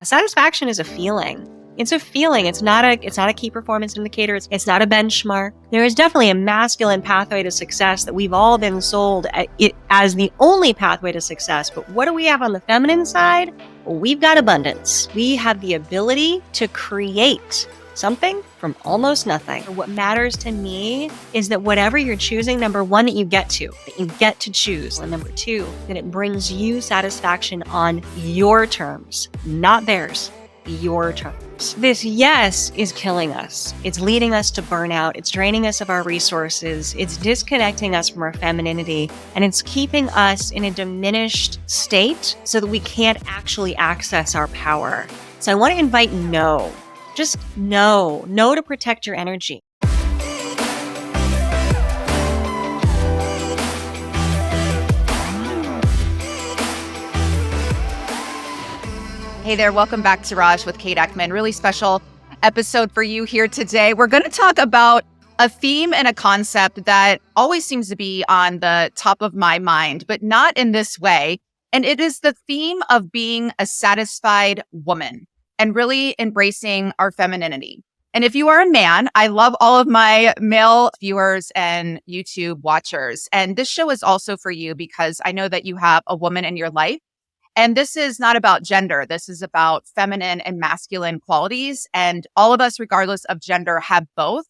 Satisfaction is a feeling. It's a feeling. It's not a key performance indicator. It's not a benchmark. There is definitely a masculine pathway to success that we've all been sold it as the only pathway to success. But what do we have on the feminine side? Well, we've got abundance. We have the ability to create something from almost nothing. What matters to me is that whatever you're choosing, number one, that you get to choose. And number two, that it brings you satisfaction on your terms, not theirs, your terms. This yes is killing us. It's leading us to burnout. It's draining us of our resources. It's disconnecting us from our femininity. And it's keeping us in a diminished state so that we can't actually access our power. So I want to invite no. Just know to protect your energy. Hey there, welcome back to Raj with Kate Eckman. Really special episode for you here today. We're going to talk about a theme and a concept that always seems to be on the top of my mind, but not in this way. And it is the theme of being a satisfied woman and really embracing our femininity. And if you are a man, I love all of my male viewers and YouTube watchers. And this show is also for you because I know that you have a woman in your life. And this is not about gender. This is about feminine and masculine qualities. And all of us, regardless of gender, have both.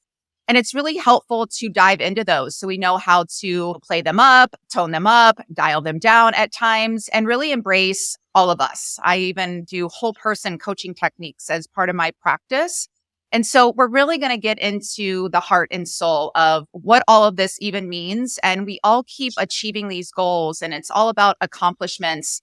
And it's really helpful to dive into those so we know how to play them up, tone them up, dial them down at times, and really embrace all of us. I even do whole person coaching techniques as part of my practice. And so we're really going to get into the heart and soul of what all of this even means. And we all keep achieving these goals, and it's all about accomplishments.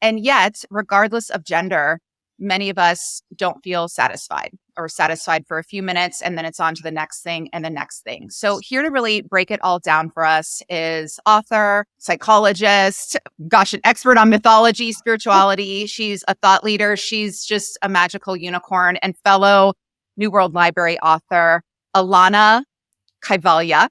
And yet, regardless of gender, many of us don't feel satisfied or satisfied for a few minutes, and then it's on to the next thing and the next thing. So here to really break it all down for us is author, psychologist, an expert on mythology, spirituality. She's a thought leader. She's just a magical unicorn and fellow New World Library author, Alanna Kaivalya.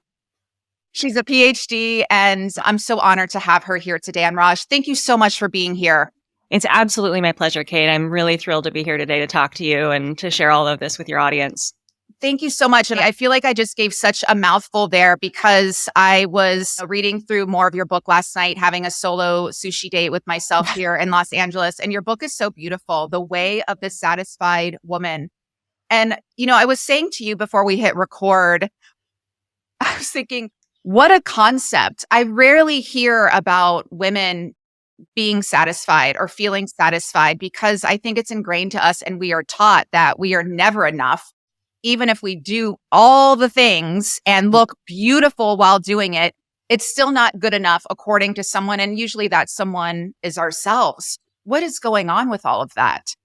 She's a PhD, and I'm so honored to have her here today. And Raj, thank you so much for being here. It's absolutely my pleasure, Kate. I'm really thrilled to be here today to talk to you and to share all of this with your audience. Thank you so much. And I feel like I just gave such a mouthful there because I was reading through more of your book last night, having a solo sushi date with myself here in Los Angeles. And your book is so beautiful, The Way of the Satisfied Woman. And, I was saying to you before we hit record, I was thinking, what a concept. I rarely hear about women being satisfied or feeling satisfied because I think it's ingrained to us and we are taught that we are never enough. Even if we do all the things and look beautiful while doing it, it's still not good enough according to someone. And usually that someone is ourselves. What is going on with all of that?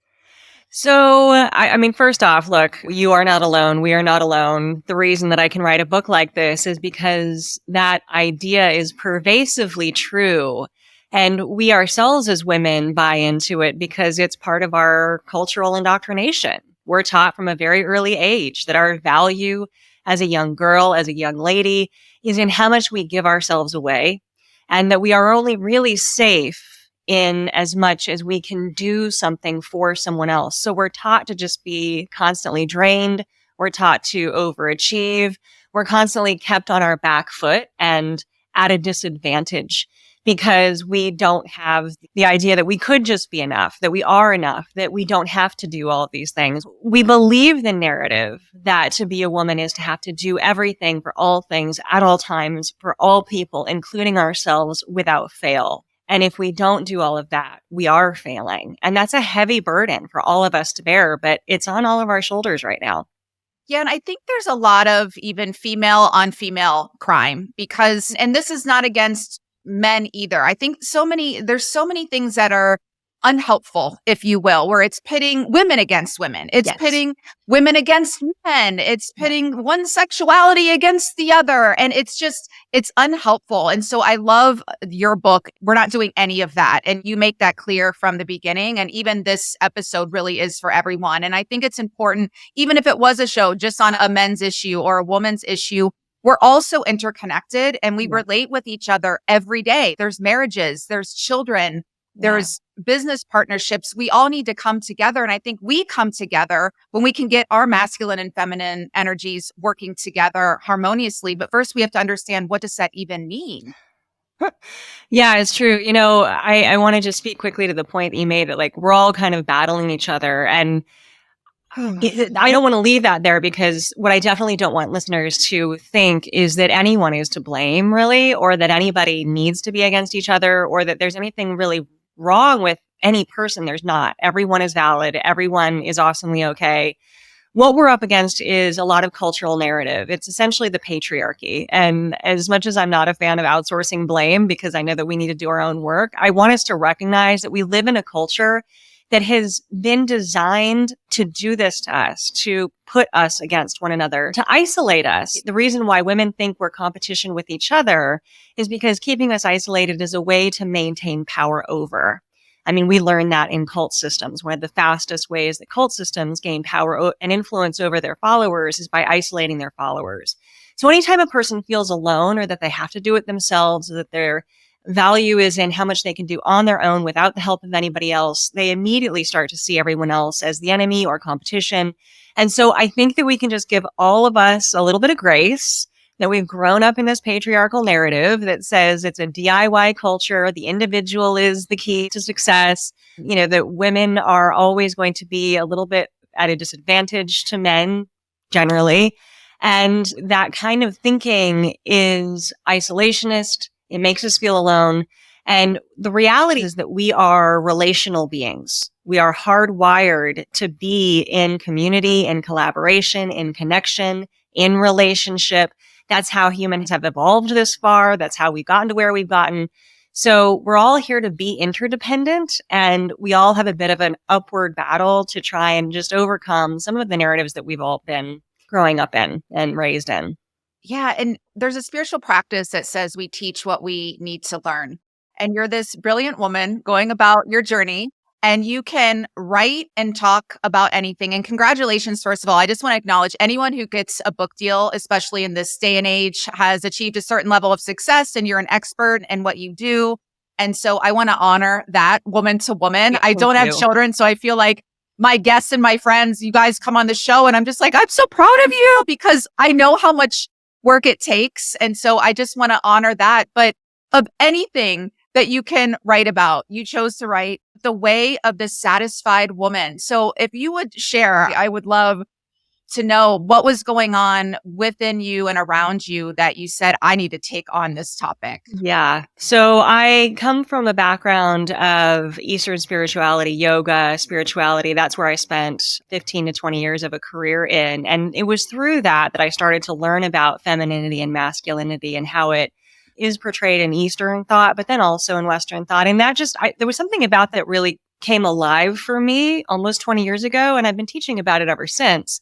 So, I mean, first off, look, you are not alone. We are not alone. The reason that I can write a book like this is because that idea is pervasively true. And we ourselves as women buy into it because it's part of our cultural indoctrination. We're taught from a very early age that our value as a young girl, as a young lady, is in how much we give ourselves away, and that we are only really safe in as much as we can do something for someone else. So we're taught to just be constantly drained. We're taught to overachieve. We're constantly kept on our back foot and at a disadvantage because we don't have the idea that we could just be enough, that we are enough, that we don't have to do all of these things. We believe the narrative that to be a woman is to have to do everything for all things at all times for all people, including ourselves, without fail. And if we don't do all of that, we are failing. And that's a heavy burden for all of us to bear, but it's on all of our shoulders right now. Yeah, and I think there's a lot of even female on female crime because, and this is not against men either. I think there's so many things that are unhelpful, if you will, where it's pitting women against women. It's pitting women against men. It's pitting one sexuality against the other. And it's unhelpful. And so I love your book. We're not doing any of that. And you make that clear from the beginning. And even this episode really is for everyone. And I think it's important, even if it was a show just on a men's issue or a woman's issue, we're also interconnected and we relate with each other every day. There's marriages, there's children, there's business partnerships, we all need to come together. And I think we come together when we can get our masculine and feminine energies working together harmoniously. But first, we have to understand, what does that even mean? Yeah, it's true. I want to just speak quickly to the point that you made that like we're all kind of battling each other. And I don't want to leave that there because what I definitely don't want listeners to think is that anyone is to blame, really, or that anybody needs to be against each other, or that there's anything really wrong with any person. There's not. Everyone is valid. Everyone is awesomely okay. What we're up against is a lot of cultural narrative. It's essentially the patriarchy. And as much as I'm not a fan of outsourcing blame, because I know that we need to do our own work, I want us to recognize that we live in a culture that has been designed to do this to us, to put us against one another, to isolate us. The reason why women think we're competition with each other is because keeping us isolated is a way to maintain power over. I mean, we learned that in cult systems. One of the fastest ways that cult systems gain power and influence over their followers is by isolating their followers. So anytime a person feels alone or that they have to do it themselves, or that their value is in how much they can do on their own without the help of anybody else, they immediately start to see everyone else as the enemy or competition. And so I think that we can just give all of us a little bit of grace, that we've grown up in this patriarchal narrative that says it's a DIY culture. The individual is the key to success. That women are always going to be a little bit at a disadvantage to men generally. And that kind of thinking is isolationist. It makes us feel alone. And the reality is that we are relational beings. We are hardwired to be in community, in collaboration, in connection, in relationship. That's how humans have evolved this far. That's how we've gotten to where we've gotten. So we're all here to be interdependent, and we all have a bit of an upward battle to try and just overcome some of the narratives that we've all been growing up in and raised in. Yeah. And there's a spiritual practice that says we teach what we need to learn. And you're this brilliant woman going about your journey, and you can write and talk about anything. And congratulations, first of all. I just want to acknowledge anyone who gets a book deal, especially in this day and age, has achieved a certain level of success, and you're an expert in what you do. And so I want to honor that woman to woman. Yeah, I don't have children, so I feel like my guests and my friends, you guys come on the show, and I'm just like, I'm so proud of you because I know how much work it takes. And so I just want to honor that. But of anything that you can write about, you chose to write The Way of the Satisfied Woman. So if you would share, I would love to know what was going on within you and around you that you said, I need to take on this topic. Yeah. So I come from a background of Eastern spirituality, yoga, spirituality. That's where I spent 15 to 20 years of a career in. And it was through that I started to learn about femininity and masculinity and how it is portrayed in Eastern thought, but then also in Western thought. And that there was something about that really came alive for me almost 20 years ago. And I've been teaching about it ever since.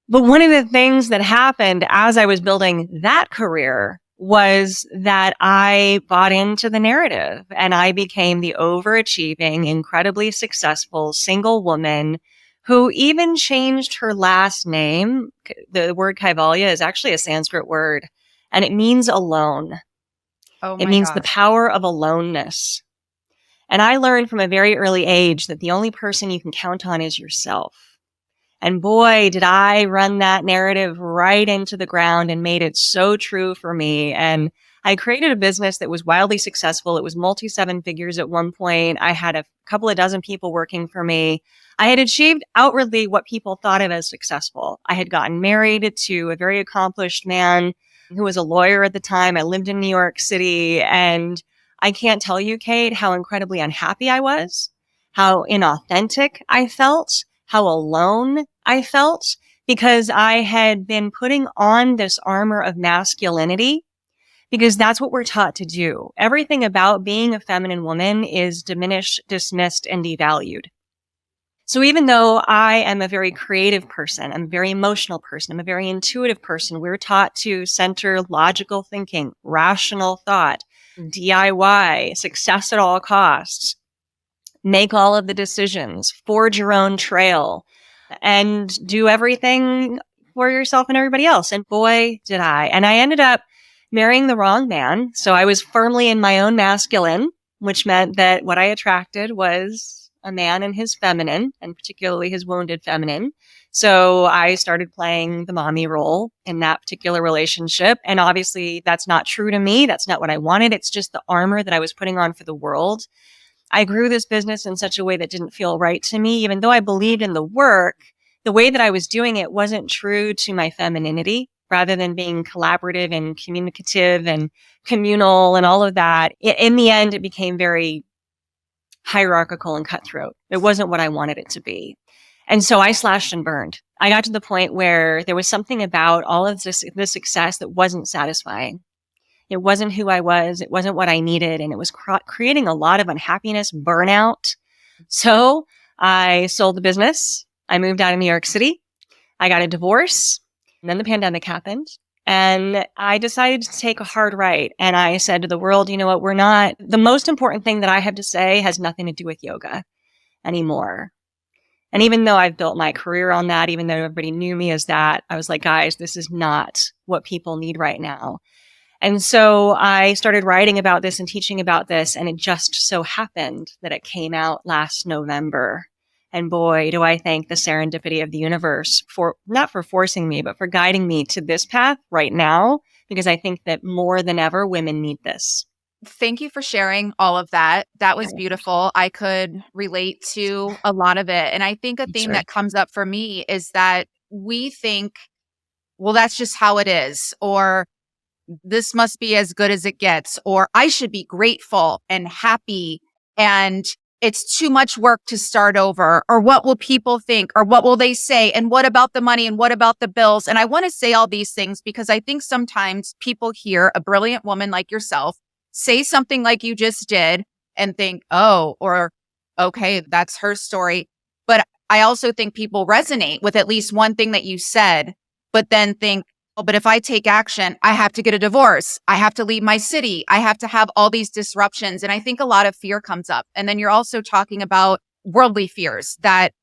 But one of the things that happened as I was building that career was that I bought into the narrative and I became the overachieving, incredibly successful single woman who even changed her last name. The word Kaivalya is actually a Sanskrit word, and it means alone. Oh It my means the gosh. power of aloneness. And I learned from a very early age that the only person you can count on is yourself. And boy, did I run that narrative right into the ground and made it so true for me. And I created a business that was wildly successful. It was multi seven figures at one point. I had a couple of dozen people working for me. I had achieved outwardly what people thought of as successful. I had gotten married to a very accomplished man who was a lawyer at the time. I lived in New York City. And I can't tell you, Kate, how incredibly unhappy I was, how inauthentic I felt, how alone I felt, because I had been putting on this armor of masculinity, because that's what we're taught to do. Everything about being a feminine woman is diminished, dismissed, and devalued. So even though I am a very creative person, I'm a very emotional person, I'm a very intuitive person, we're taught to center logical thinking, rational thought, DIY, success at all costs, make all of the decisions, forge your own trail, and do everything for yourself and everybody else. And boy, did I. And I ended up marrying the wrong man. So I was firmly in my own masculine. which meant that what I attracted was a man in his feminine, and particularly his wounded feminine. So I started playing the mommy role in that particular relationship. And obviously, that's not true to me. That's not what I wanted. It's just the armor that I was putting on for the world. I grew this business in such a way that didn't feel right to me, even though I believed in the work. The way that I was doing it wasn't true to my femininity. Rather than being collaborative and communicative and communal and all of that, in the end, it became very hierarchical and cutthroat. It wasn't what I wanted it to be. And so I slashed and burned. I got to the point where there was something about all of this success that wasn't satisfying. It wasn't who I was. It wasn't what I needed. And it was creating a lot of unhappiness, burnout. So I sold the business. I moved out of New York City. I got a divorce. And then the pandemic happened. And I decided to take a hard right. And I said to the world, you know what? The most important thing that I have to say has nothing to do with yoga anymore. And even though I've built my career on that, even though everybody knew me as that, I was like, guys, this is not what people need right now. And so I started writing about this and teaching about this. And it just so happened that it came out last November. And boy, do I thank the serendipity of the universe not for forcing me, but for guiding me to this path right now, because I think that more than ever, women need this. Thank you for sharing all of that. That was beautiful. I could relate to a lot of it. And I think a theme that comes up for me is that we think, well, that's just how it is, or this must be as good as it gets, or I should be grateful and happy, and it's too much work to start over, or what will people think, or what will they say, and what about the money, and what about the bills? And I want to say all these things because I think sometimes people hear a brilliant woman like yourself say something like you just did and think, oh, or okay, that's her story. But I also think people resonate with at least one thing that you said, but then think, oh, but if I take action, I have to get a divorce. I have to leave my city. I have to have all these disruptions. And I think a lot of fear comes up. And then you're also talking about worldly fears that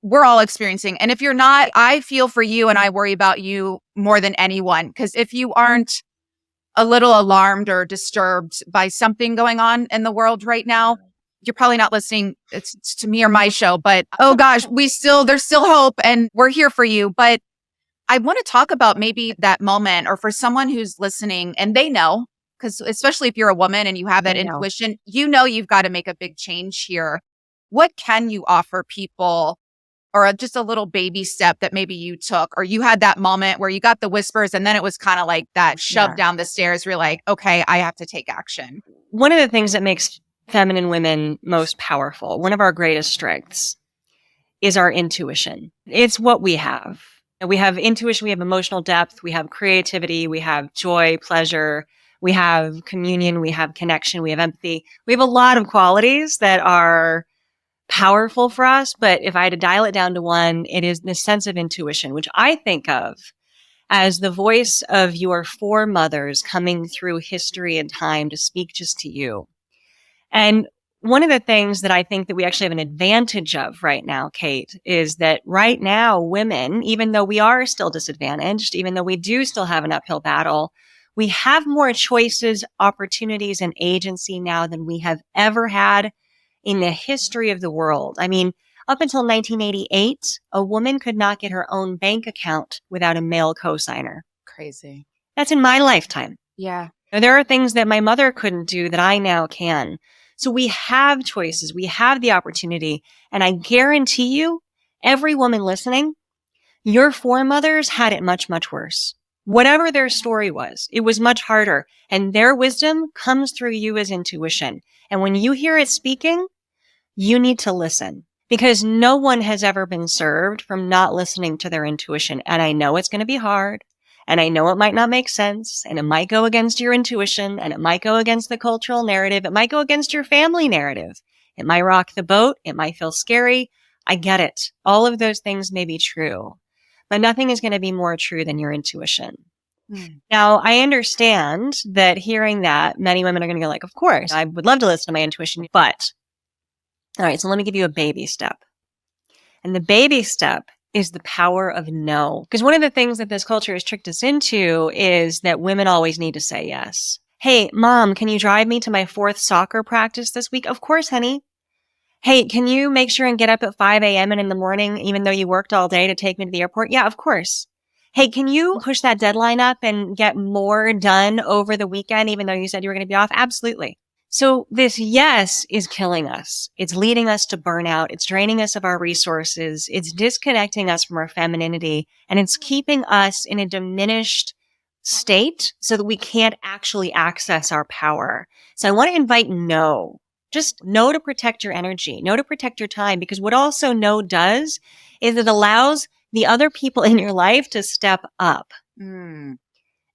we're all experiencing. And if you're not, I feel for you and I worry about you more than anyone. Because if you aren't a little alarmed or disturbed by something going on in the world right now, you're probably not listening it's to me or my show. But oh gosh, there's still hope and we're here for you. But I want to talk about maybe that moment, or for someone who's listening and they know, because especially if you're a woman and you have that intuition, you've got to make a big change here. What can you offer people, or just a little baby step that maybe you took, or you had that moment where you got the whispers and then it was kind of like that shove down the stairs. You're like, okay, I have to take action. One of the things that makes feminine women most powerful, one of our greatest strengths, is our intuition. It's what we have. We have intuition, we have emotional depth, we have creativity, we have joy, pleasure, we have communion, we have connection, we have empathy. We have a lot of qualities that are powerful for us, but if I had to dial it down to one, it is the sense of intuition, which I think of as the voice of your foremothers coming through history and time to speak just to you. And one of the things that I think that we actually have an advantage of right now, Kate, is that right now, women, even though we are still disadvantaged, even though we do still have an uphill battle, we have more choices, opportunities, and agency now than we have ever had in the history of the world. I mean, up until 1988, a woman could not get her own bank account without a male cosigner. Crazy. That's in my lifetime. Yeah. Now, there are things that my mother couldn't do that I now can. So we have choices. We have the opportunity. And I guarantee you, every woman listening, your foremothers had it much, much worse. Whatever their story was, it was much harder. And their wisdom comes through you as intuition. And when you hear it speaking, you need to listen, because no one has ever been served from not listening to their intuition. And I know it's going to be hard. And I know it might not make sense, and it might go against your intuition, and it might go against the cultural narrative. It might go against your family narrative. It might rock the boat. It might feel scary. I get it. All of those things may be true, but nothing is going to be more true than your intuition. Now, I understand that hearing that, many women are going to go like, of course, I would love to listen to my intuition, but all right, so let me give you a baby step. And the baby step is the power of no. Because one of the things that this culture has tricked us into is that women always need to say yes. Hey, mom, can you drive me to my 4th soccer practice this week? Of course, honey. Hey, can you make sure and get up at 5 a.m. and in the morning, even though you worked all day to take me to the airport? Yeah, of course. Hey, can you push that deadline up and get more done over the weekend, even though you said you were going to be off? Absolutely. So this yes is killing us. It's leading us to burnout. It's draining us of our resources. It's disconnecting us from our femininity, and it's keeping us in a diminished state so that we can't actually access our power. So I want to invite no. Just know to protect your energy, know to protect your time, because what also no does is it allows the other people in your life to step up. And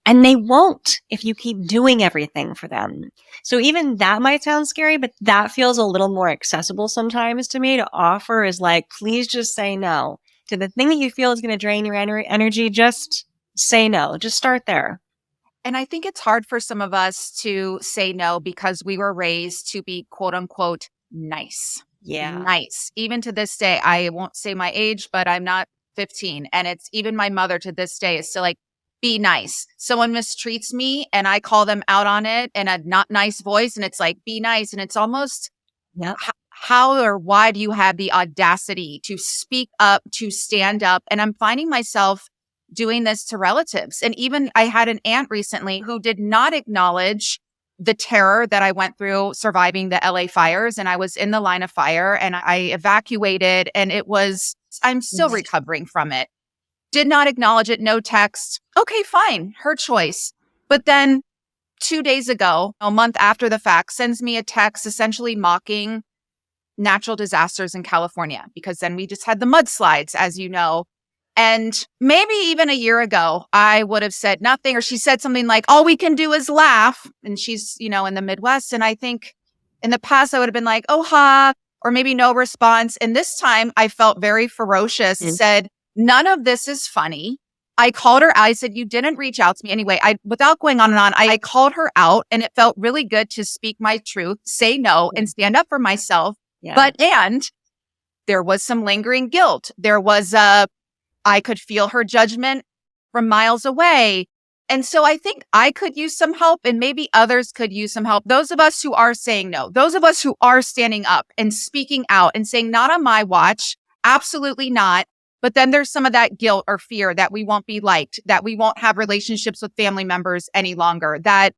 they won't if you keep doing everything for them. So even that might sound scary, but that feels a little more accessible sometimes to me to offer is like, please just say no to the thing that you feel is going to drain your energy. Just say no. Just start there. And I think it's hard for some of us to say no because we were raised to be quote unquote nice. Yeah. Nice. Even to this day, I won't say my age, but I'm not 15. And it's even my mother to this day is still like, be nice. Someone mistreats me and I call them out on it in a not nice voice. And it's like, be nice. And it's almost how or why do you have the audacity to speak up, to stand up? And I'm finding myself doing this to relatives. And even I had an aunt recently who did not acknowledge the terror that I went through surviving the LA fires. And I was in the line of fire and I evacuated and I'm still recovering from it. Did not acknowledge it. No text. Okay, fine. Her choice. But then 2 days ago, a month after the fact, sends me a text essentially mocking natural disasters in California, because then we just had the mudslides, as you know. And maybe even a year ago, I would have said nothing, or she said something like, all we can do is laugh. And she's, in the Midwest. And I think in the past, I would have been like, oh, ha, or maybe no response. And this time I felt very ferocious, said, none of this is funny. I called her out. I said, you didn't reach out to me anyway. Without going on and on, I called her out and it felt really good to speak my truth, say no, and stand up for myself. Yeah. And there was some lingering guilt. There was I could feel her judgment from miles away. And so I think I could use some help and maybe others could use some help. Those of us who are saying no, those of us who are standing up and speaking out and saying, not on my watch, absolutely not. But then there's some of that guilt or fear that we won't be liked, that we won't have relationships with family members any longer, that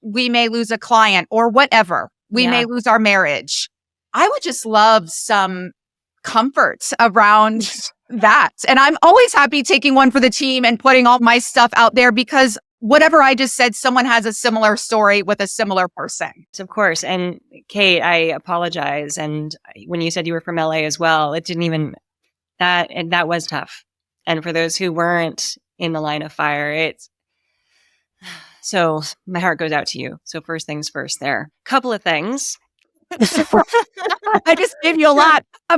we may lose a client or whatever. We may lose our marriage. I would just love some comfort around that. And I'm always happy taking one for the team and putting all my stuff out there because whatever I just said, someone has a similar story with a similar person. Of course. And Kate, I apologize. And when you said you were from LA as well, it didn't even... That was tough. And for those who weren't in the line of fire, so my heart goes out to you. So first things first there. Couple of things. I just gave you a lot. I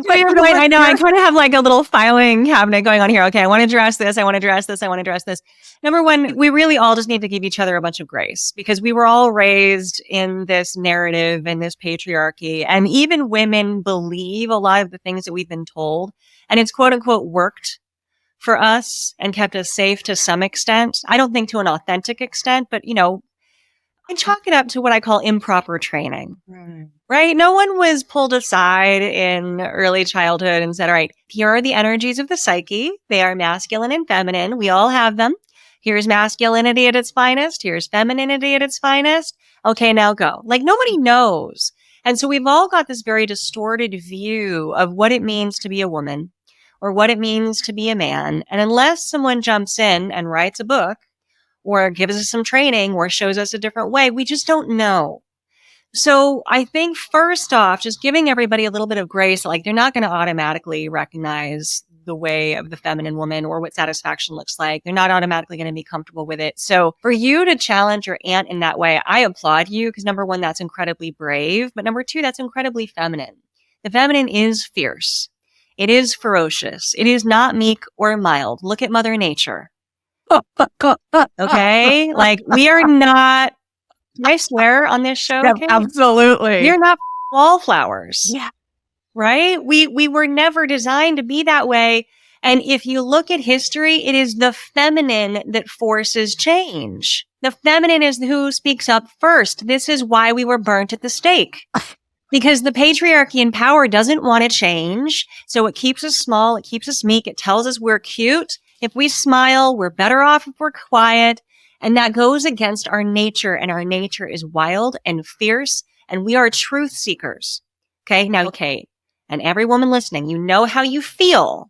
know. I kind of have like a little filing cabinet going on here. Okay, I want to address this. I want to address this. I want to address this. Number one, we really all just need to give each other a bunch of grace because we were all raised in this narrative and this patriarchy. And even women believe a lot of the things that we've been told. And it's quote unquote worked for us and kept us safe to some extent. I don't think to an authentic extent, but I chalk it up to what I call improper training, right? No one was pulled aside in early childhood and said, all right, here are the energies of the psyche. They are masculine and feminine. We all have them. Here's masculinity at its finest. Here's femininity at its finest. Okay, now go. Like nobody knows. And so we've all got this very distorted view of what it means to be a woman or what it means to be a man. And unless someone jumps in and writes a book or gives us some training or shows us a different way, we just don't know. So I think first off, just giving everybody a little bit of grace, like they're not going to automatically recognize the way of the feminine woman or what satisfaction looks like. They're not automatically going to be comfortable with it. So for you to challenge your aunt in that way, I applaud you because number one, that's incredibly brave. But number two, that's incredibly feminine. The feminine is fierce. It is ferocious. It is not meek or mild. Look at Mother Nature. Okay? Like we are not, can I swear on this show? Yeah, absolutely. We're not wallflowers. Yeah. Right? We were never designed to be that way. And if you look at history, it is the feminine that forces change. The feminine is who speaks up first. This is why we were burnt at the stake. Because the patriarchy in power doesn't want to change. So it keeps us small. It keeps us meek. It tells us we're cute. If we smile, we're better off if we're quiet. And that goes against our nature. And our nature is wild and fierce. And we are truth seekers. Okay. Now, Kate, and every woman listening, you know how you feel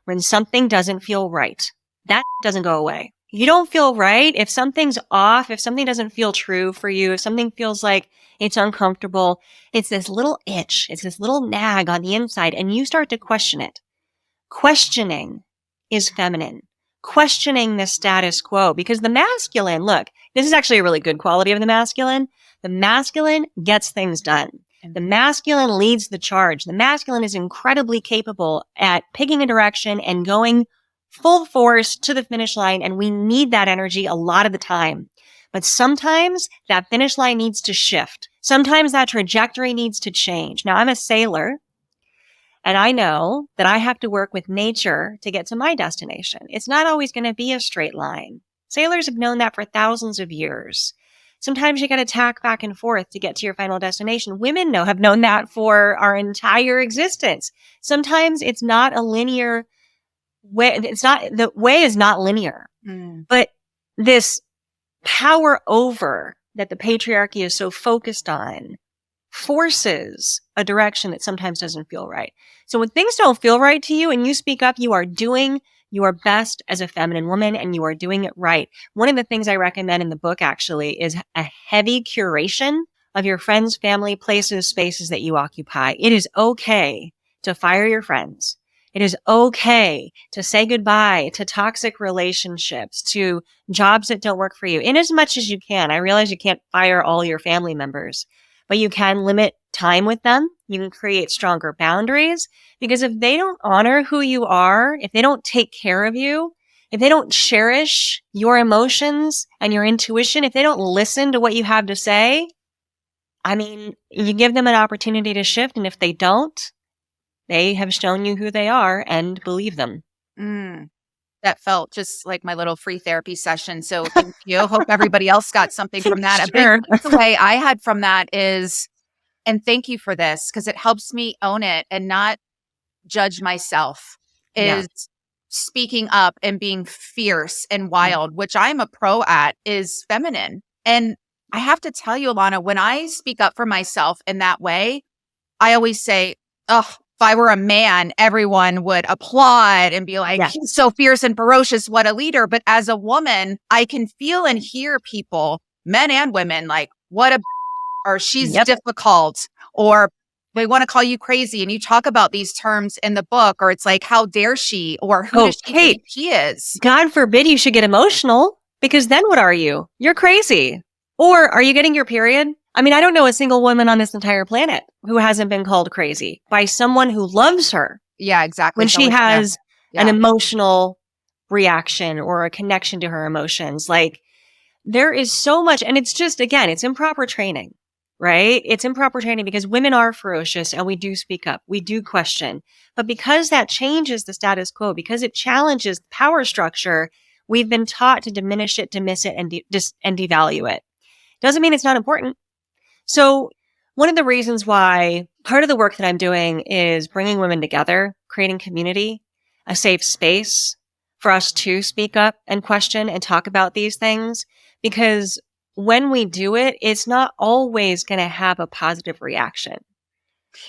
when something doesn't feel right. That doesn't go away. You don't feel right. If something's off, if something doesn't feel true for you, if something feels like it's uncomfortable, it's this little itch. It's this little nag on the inside, and you start to question it. Questioning is feminine. Questioning the status quo, because the masculine, look, this is actually a really good quality of the masculine. The masculine gets things done. The masculine leads the charge. The masculine is incredibly capable at picking a direction and going full force to the finish line. And we need that energy a lot of the time. But sometimes that finish line needs to shift. Sometimes that trajectory needs to change. Now, I'm a sailor, and I know that I have to work with nature to get to my destination. It's not always going to be a straight line. Sailors have known that for thousands of years. Sometimes you got to tack back and forth to get to your final destination. Women have known that for our entire existence. Sometimes it's not a linear way. The way is not linear, but this power over that the patriarchy is so focused on forces a direction that sometimes doesn't feel right. So when things don't feel right to you and you speak up, you are doing your best as a feminine woman, and you are doing it right. One of the things I recommend in the book actually is a heavy curation of your friends, family, places, spaces that you occupy. It is okay to fire your friends. It is okay to say goodbye to toxic relationships, to jobs that don't work for you, in as much as you can. I realize you can't fire all your family members, but you can limit time with them. You can create stronger boundaries, because if they don't honor who you are, if they don't take care of you, if they don't cherish your emotions and your intuition, if they don't listen to what you have to say, I mean, you give them an opportunity to shift. And if they don't, they have shown you who they are, and believe them. That felt just like my little free therapy session. So thank you. Hope everybody else got something from that. Sure. A big takeaway I had from that is, and thank you for this, because it helps me own it and not judge myself, is speaking up and being fierce and wild, which I'm a pro at, is feminine. And I have to tell you, Alanna, when I speak up for myself in that way, I always say, oh, if I were a man, everyone would applaud and be like, he's so fierce and ferocious, what a leader. But as a woman, I can feel and hear people, men and women, like, what a or she's difficult, or they want to call you crazy. And you talk about these terms in the book, or it's like, how dare she, or who does she think he is? God forbid you should get emotional, because then what are you? You're crazy. Or are you getting your period? I mean, I don't know a single woman on this entire planet who hasn't been called crazy by someone who loves her. Yeah, exactly. When she has an emotional reaction or a connection to her emotions. Like, there is so much, and it's just, again, it's improper training, right? It's improper training because women are ferocious and we do speak up. We do question. But because that changes the status quo, because it challenges the power structure, we've been taught to diminish it, dismiss it, and devalue it. Doesn't mean it's not important. So one of the reasons why part of the work that I'm doing is bringing women together, creating community, a safe space for us to speak up and question and talk about these things. Because when we do it, it's not always going to have a positive reaction.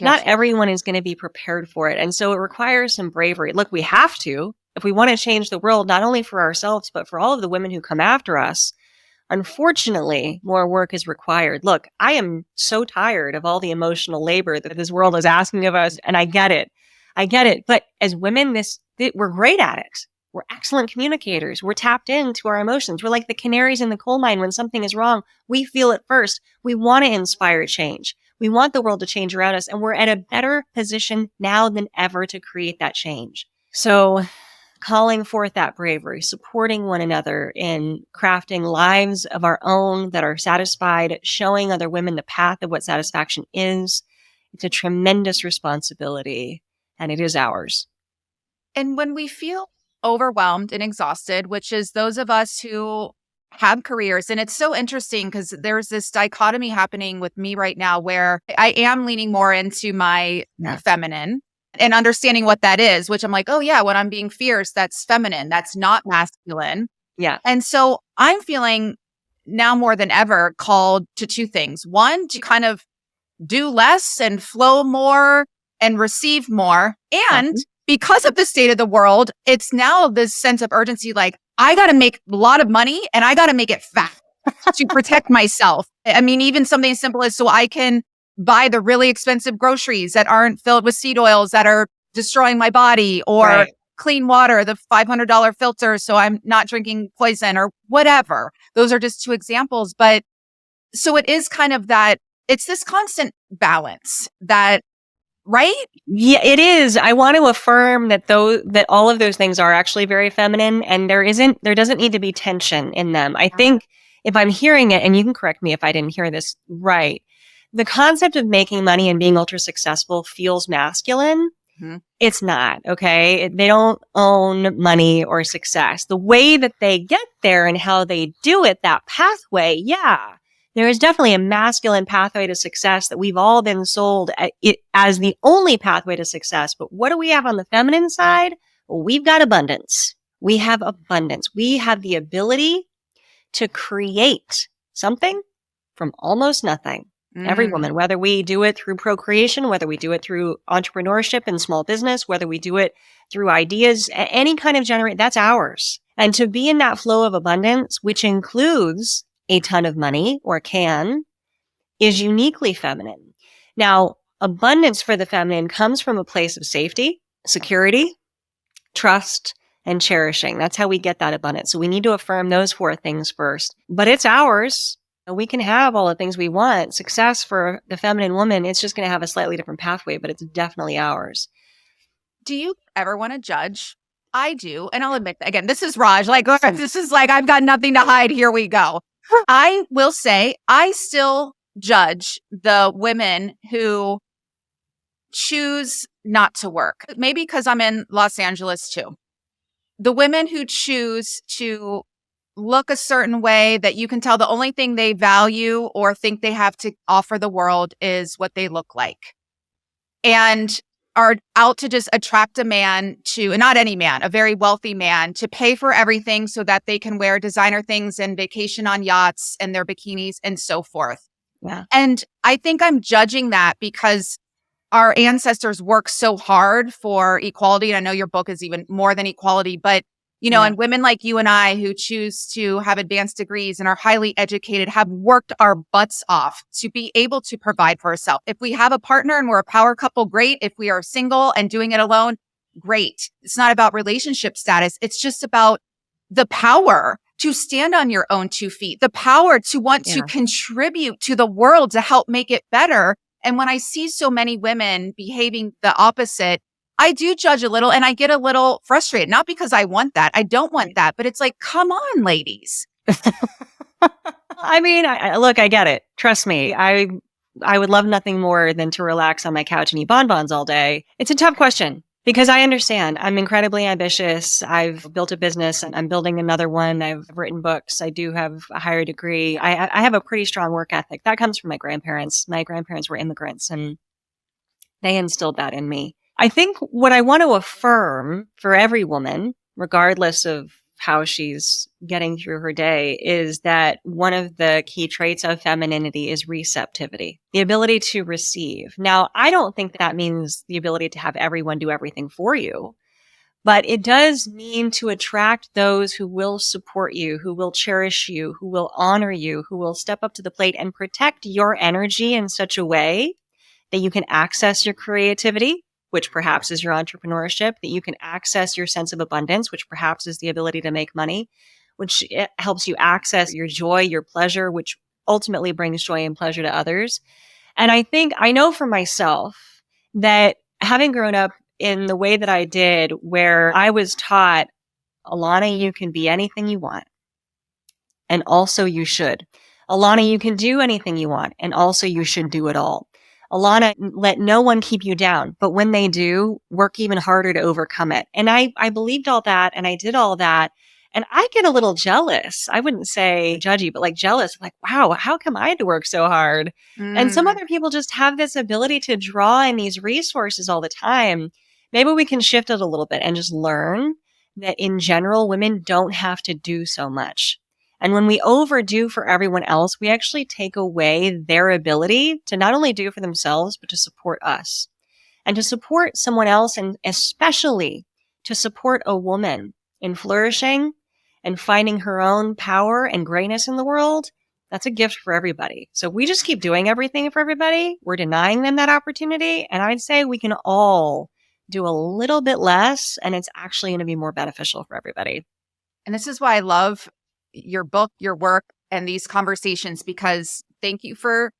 Not everyone is going to be prepared for it. And so it requires some bravery. Look, we have to, if we want to change the world, not only for ourselves, but for all of the women who come after us. Unfortunately, more work is required. Look, I am so tired of all the emotional labor that this world is asking of us, and I get it. But as women, we're great at it. We're excellent communicators. We're tapped into our emotions. We're like the canaries in the coal mine. When something is wrong, we feel it first. We want to inspire change. We want the world to change around us, and we're at a better position now than ever to create that change. So calling forth that bravery, supporting one another in crafting lives of our own that are satisfied, showing other women the path of what satisfaction is. It's a tremendous responsibility, and it is ours. And when we feel overwhelmed and exhausted, which is those of us who have careers, and it's so interesting because there's this dichotomy happening with me right now where I am leaning more into my feminine and understanding what that is, which I'm like, oh yeah, when I'm being fierce, that's feminine. That's not masculine. Yeah. And so I'm feeling now more than ever called to two things. One, to kind of do less and flow more and receive more. And because of the state of the world, it's now this sense of urgency, like I got to make a lot of money and I got to make it fast to protect myself. I mean, even something as simple as so I can buy the really expensive groceries that aren't filled with seed oils that are destroying my body, or clean water, the $500 filter, so I'm not drinking poison or whatever. Those are just two examples. But so it is kind of that, it's this constant balance that, right? Yeah, it is. I want to affirm that that all of those things are actually very feminine, and there doesn't need to be tension in them. I think if I'm hearing it, and you can correct me if I didn't hear this right, the concept of making money and being ultra successful feels masculine. It's not, okay? They don't own money or success. The way that they get there and how they do it, that pathway, yeah. There is definitely a masculine pathway to success that we've all been sold it as the only pathway to success. But what do we have on the feminine side? Well, we've got abundance. We have abundance. We have the ability to create something from almost nothing. Every woman, whether we do it through procreation, whether we do it through entrepreneurship and small business, whether we do it through ideas, any kind of that's ours. And to be in that flow of abundance, which includes a ton of money or can, is uniquely feminine. Now, abundance for the feminine comes from a place of safety, security, trust, and cherishing. That's how we get that abundance. So we need to affirm those four things first. But it's ours. We can have all the things we want. Success for the feminine woman, it's just going to have a slightly different pathway, but it's definitely ours. Do you ever want to judge? I do. And I'll admit, again, this is Raj. Like, this is like, I've got nothing to hide. Here we go. I will say, I still judge the women who choose not to work. Maybe because I'm in Los Angeles too. The women who choose to look a certain way that you can tell the only thing they value or think they have to offer the world is what they look like. And are out to just attract a man and not any man, a very wealthy man, to pay for everything so that they can wear designer things and vacation on yachts and their bikinis and so forth. Yeah. And I think I'm judging that because our ancestors worked so hard for equality. And I know your book is even more than equality, but and women like you and I who choose to have advanced degrees and are highly educated have worked our butts off to be able to provide for ourselves. If we have a partner and we're a power couple, great. If we are single and doing it alone, great. It's not about relationship status. It's just about the power to stand on your own 2 feet, the power to want to contribute to the world to help make it better. And when I see so many women behaving the opposite, I do judge a little and I get a little frustrated, not because I want that. I don't want that, but it's like, come on, ladies. I mean, look, I get it. Trust me. I would love nothing more than to relax on my couch and eat bonbons all day. It's a tough question because I understand. I'm incredibly ambitious. I've built a business and I'm building another one. I've written books. I do have a higher degree. I have a pretty strong work ethic. That comes from my grandparents. My grandparents were immigrants and they instilled that in me. I think what I want to affirm for every woman, regardless of how she's getting through her day, is that one of the key traits of femininity is receptivity, the ability to receive. Now, I don't think that means the ability to have everyone do everything for you, but it does mean to attract those who will support you, who will cherish you, who will honor you, who will step up to the plate and protect your energy in such a way that you can access your creativity, which perhaps is your entrepreneurship, that you can access your sense of abundance, which perhaps is the ability to make money, which helps you access your joy, your pleasure, which ultimately brings joy and pleasure to others. And I know for myself that having grown up in the way that I did, where I was taught, Alanna, you can be anything you want. And also you should. Alanna, you can do anything you want. And also you should do it all. Alanna, let no one keep you down. But when they do, work even harder to overcome it. And I believed all that and I did all that. And I get a little jealous. I wouldn't say judgy, but like jealous. Like, wow, how come I had to work so hard? And some Mm. other people just have this ability to draw in these resources all the time. Maybe we can shift it a little bit and just learn that in general, women don't have to do so much. And when we overdo for everyone else, we actually take away their ability to not only do for themselves, but to support us and to support someone else, and especially to support a woman in flourishing and finding her own power and greatness in the world. That's a gift for everybody. So if we just keep doing everything for everybody, we're denying them that opportunity. And I'd say we can all do a little bit less, and it's actually going to be more beneficial for everybody. And this is why I love your book, your work, and these conversations, because thank you for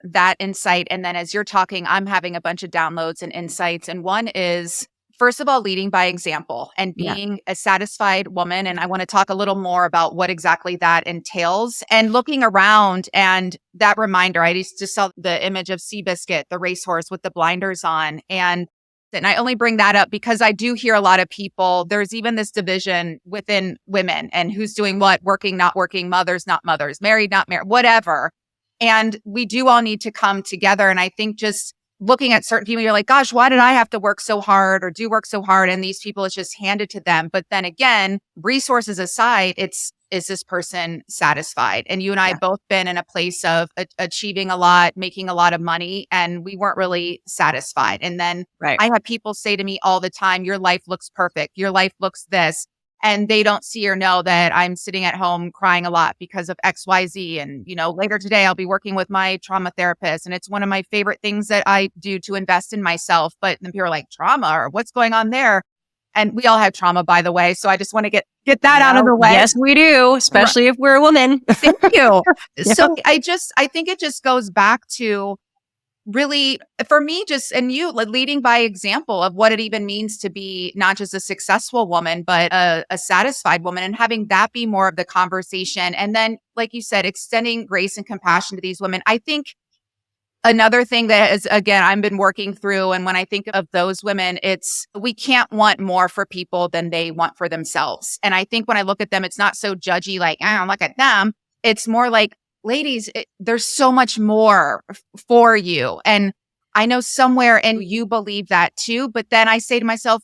that insight. And then as you're talking, I'm having a bunch of downloads and insights. And one is, first of all, leading by example and Yeah. being a satisfied woman. And I want to talk a little more about what exactly that entails, and looking around and that reminder. I used to saw the image of Seabiscuit, the racehorse with the blinders on. And I only bring that up because I do hear a lot of people, there's even this division within women and who's doing what, working, not working, mothers, not mothers, married, not married, whatever. And we do all need to come together. And I think just looking at certain people, you're like, gosh, why did I have to work so hard or do work so hard? And these people, it's just handed to them. But then again, resources aside, is this person satisfied? And you and I Yeah. have both been in a place of achieving a lot, making a lot of money, and we weren't really satisfied. And then Right. I have people say to me all the time, your life looks perfect. Your life looks this. And they don't see or know that I'm sitting at home crying a lot because of XYZ. And, later today, I'll be working with my trauma therapist. And it's one of my favorite things that I do to invest in myself. But then people are like, trauma, or what's going on there? And we all have trauma, by the way. So I just want to get that out of the way. Yes, we do, especially if we're a woman. Thank you. Yeah. So I think it just goes back to really, for me, just, and you leading by example of what it even means to be not just a successful woman, but a satisfied woman, and having that be more of the conversation. And then, like you said, extending grace and compassion to these women. I think another thing that is, again, I've been working through, and when I think of those women, it's we can't want more for people than they want for themselves. And I think when I look at them, it's not so judgy, like, I don't look at them. It's more like, ladies, there's so much more for you. And I know somewhere and you believe that too. But then I say to myself,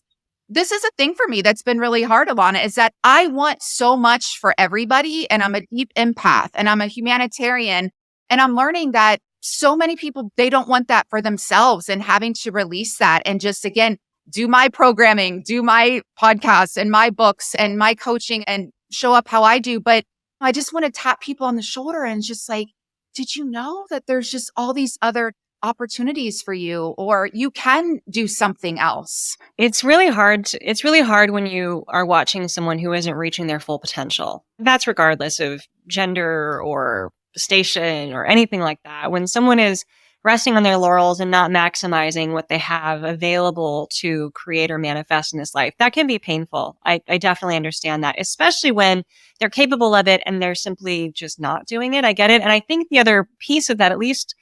this is a thing for me that's been really hard, Alanna, is that I want so much for everybody. And I'm a deep empath and I'm a humanitarian. And I'm learning that so many people, they don't want that for themselves, and having to release that and just, again, do my programming, do my podcasts and my books and my coaching and show up how I do. But I just want to tap people on the shoulder and just like, did you know that there's just all these other opportunities for you, or you can do something else? It's really hard. It's really hard when you are watching someone who isn't reaching their full potential. That's regardless of gender or station or anything like that. When someone is resting on their laurels and not maximizing what they have available to create or manifest in this life, that can be painful. I definitely understand that, especially when they're capable of it and they're simply just not doing it. I get it. And I think the other piece of that, at least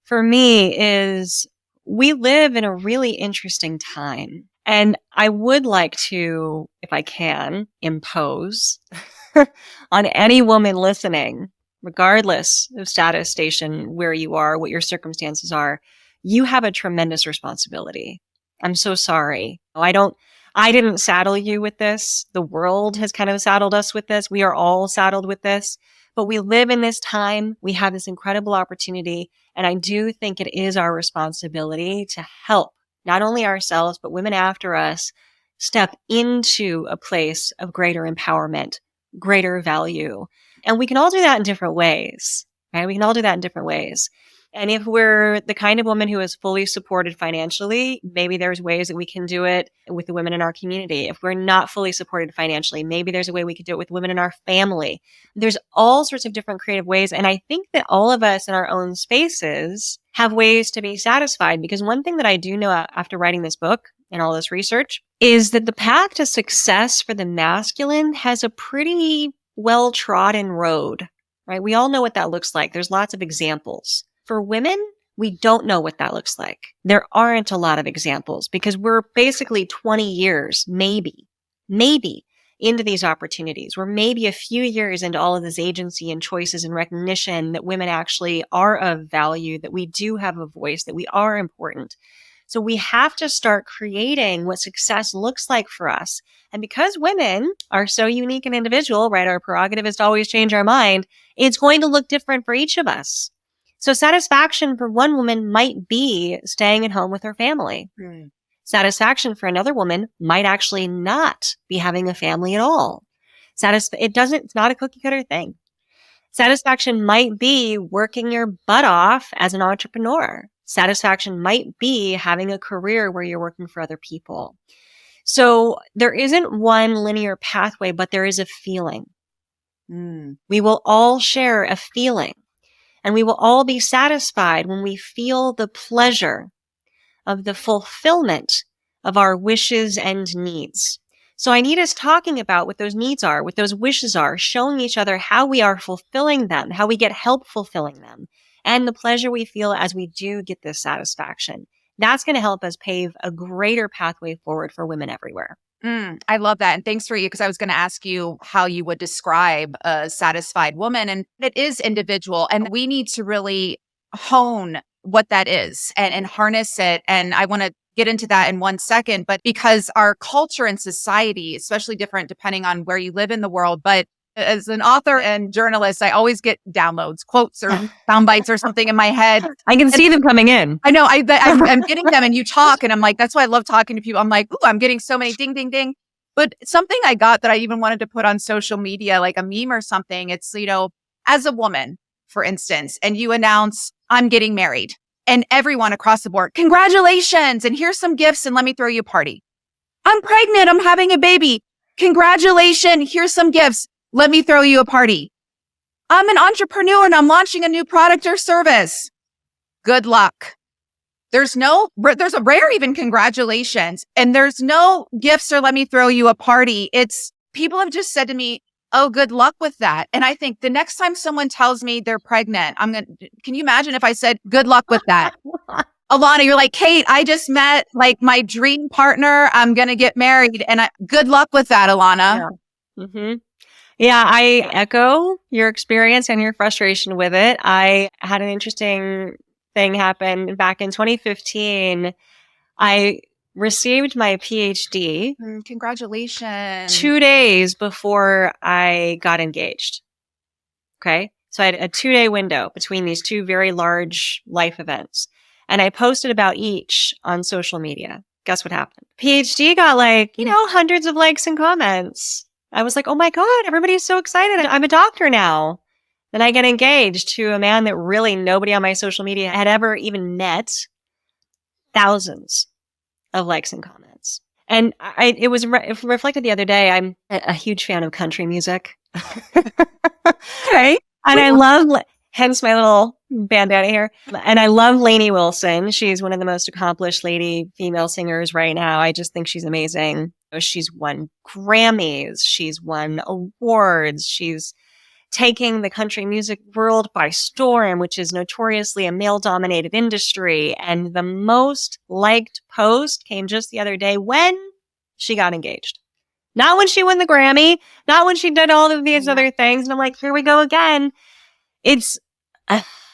for me, is we live in a really interesting time. And I would like to, if I can, impose on any woman listening, regardless of status, station, where you are, what your circumstances are, you have a tremendous responsibility. I'm so sorry. I didn't saddle you with this. The world has kind of saddled us with this. We are all saddled with this, but we live in this time. We have this incredible opportunity. And I do think it is our responsibility to help not only ourselves, but women after us step into a place of greater empowerment, greater value. And we can all do that in different ways, right? We can all do that in different ways. And if we're the kind of woman who is fully supported financially, maybe there's ways that we can do it with the women in our community. If we're not fully supported financially, maybe there's a way we could do it with women in our family. There's all sorts of different creative ways. And I think that all of us in our own spaces have ways to be satisfied. Because one thing that I do know after writing this book and all this research is that the path to success for the masculine has a pretty well-trodden road, right? We all know what that looks like. There's lots of examples. For women, We don't know what that looks like. There aren't a lot of examples because we're basically 20 years, maybe, into these opportunities. We're maybe a few years into all of this agency and choices and recognition that women actually are of value, that we do have a voice, that we are important. So we have to start creating what success looks like for us. And because women are so unique and individual, right? Our prerogative is to always change our mind. It's going to look different for each of us. So satisfaction for one woman might be staying at home with her family. Satisfaction for another woman might actually not be having a family at all. It's not a cookie cutter thing. Satisfaction might be working your butt off as an entrepreneur. Satisfaction might be having a career where you're working for other people. So there isn't one linear pathway, but there is a feeling. We will all share a feeling, and we will all be satisfied when we feel the pleasure of the fulfillment of our wishes and needs. So I need us talking about what those needs are, what those wishes are, showing each other how we are fulfilling them, how we get help fulfilling them, and the pleasure we feel as we do get this satisfaction. That's going to help us pave a greater pathway forward for women everywhere. I love that. And thanks for you, because I was going to ask you how you would describe a satisfied woman. And it is individual. And we need to really hone what that is and harness it. And I want to get into that in one second, but because our culture and society, especially different depending on where you live in the world. But as an author and journalist, I always get downloads, quotes or sound bites or something in my head. I can see them coming in. I know I'm getting them, and you talk, and I'm like, that's why I love talking to people. I'm like, ooh, I'm getting so many ding, ding, ding. But something I got that I even wanted to put on social media, like a meme or something. It's, as a woman, for instance, and you announce, I'm getting married, and everyone across the board, congratulations. And here's some gifts, and let me throw you a party. I'm pregnant. I'm having a baby. Congratulations. Here's some gifts. Let me throw you a party. I'm an entrepreneur and I'm launching a new product or service. Good luck. There's a rare even congratulations, and there's no gifts or let me throw you a party. It's people have just said to me, oh, good luck with that. And I think the next time someone tells me they're pregnant, can you imagine if I said, good luck with that? Alanna, you're like, Kate, I just met like my dream partner. I'm going to get married, and good luck with that, Alanna. Yeah. Mm-hmm. Yeah, I echo your experience and your frustration with it. I had an interesting thing happen back in 2015. I received my PhD. Congratulations. 2 days before I got engaged. Okay. So I had a 2-day window between these two very large life events. And I posted about each on social media. Guess what happened? PhD got hundreds of likes and comments. I was like, oh my God, everybody's so excited. I'm a doctor now. Then I get engaged to a man that really nobody on my social media had ever even met. Thousands of likes and comments. And it was reflected the other day. I'm a huge fan of country music. Okay. And I love, hence my little bandana here. And I love Lainey Wilson. She's one of the most accomplished female singers right now. I just think she's amazing. She's won Grammys. She's won awards. She's taking the country music world by storm, which is notoriously a male-dominated industry. And the most liked post came just the other day when she got engaged. Not when she won the Grammy, not when she did all of these other things. And I'm like, here we go again.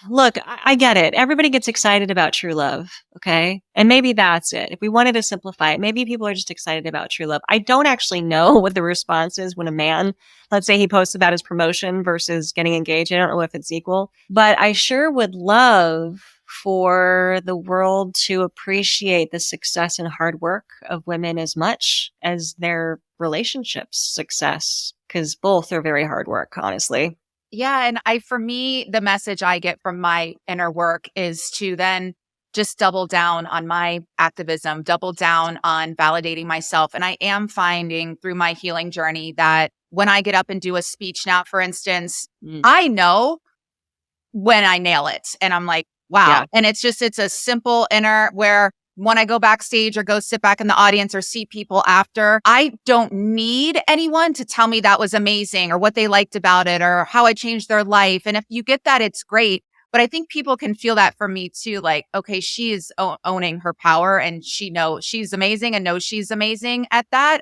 Look, I get it. Everybody gets excited about true love, okay? And maybe that's it. If we wanted to simplify it, maybe people are just excited about true love. I don't actually know what the response is when a man, let's say he posts about his promotion versus getting engaged. I don't know if it's equal, but I sure would love for the world to appreciate the success and hard work of women as much as their relationships' success, because both are very hard work, honestly. Yeah. And for me, the message I get from my inner work is to then just double down on my activism, double down on validating myself. And I am finding through my healing journey that when I get up and do a speech now, for instance, I know when I nail it and I'm like, wow. Yeah. And it's a simple inner where when I go backstage or go sit back in the audience or see people after, I don't need anyone to tell me that was amazing or what they liked about it or how I changed their life. And if you get that, it's great. But I think people can feel that from me too. Like, okay, she is owning her power and she knows she's amazing and knows she's amazing at that.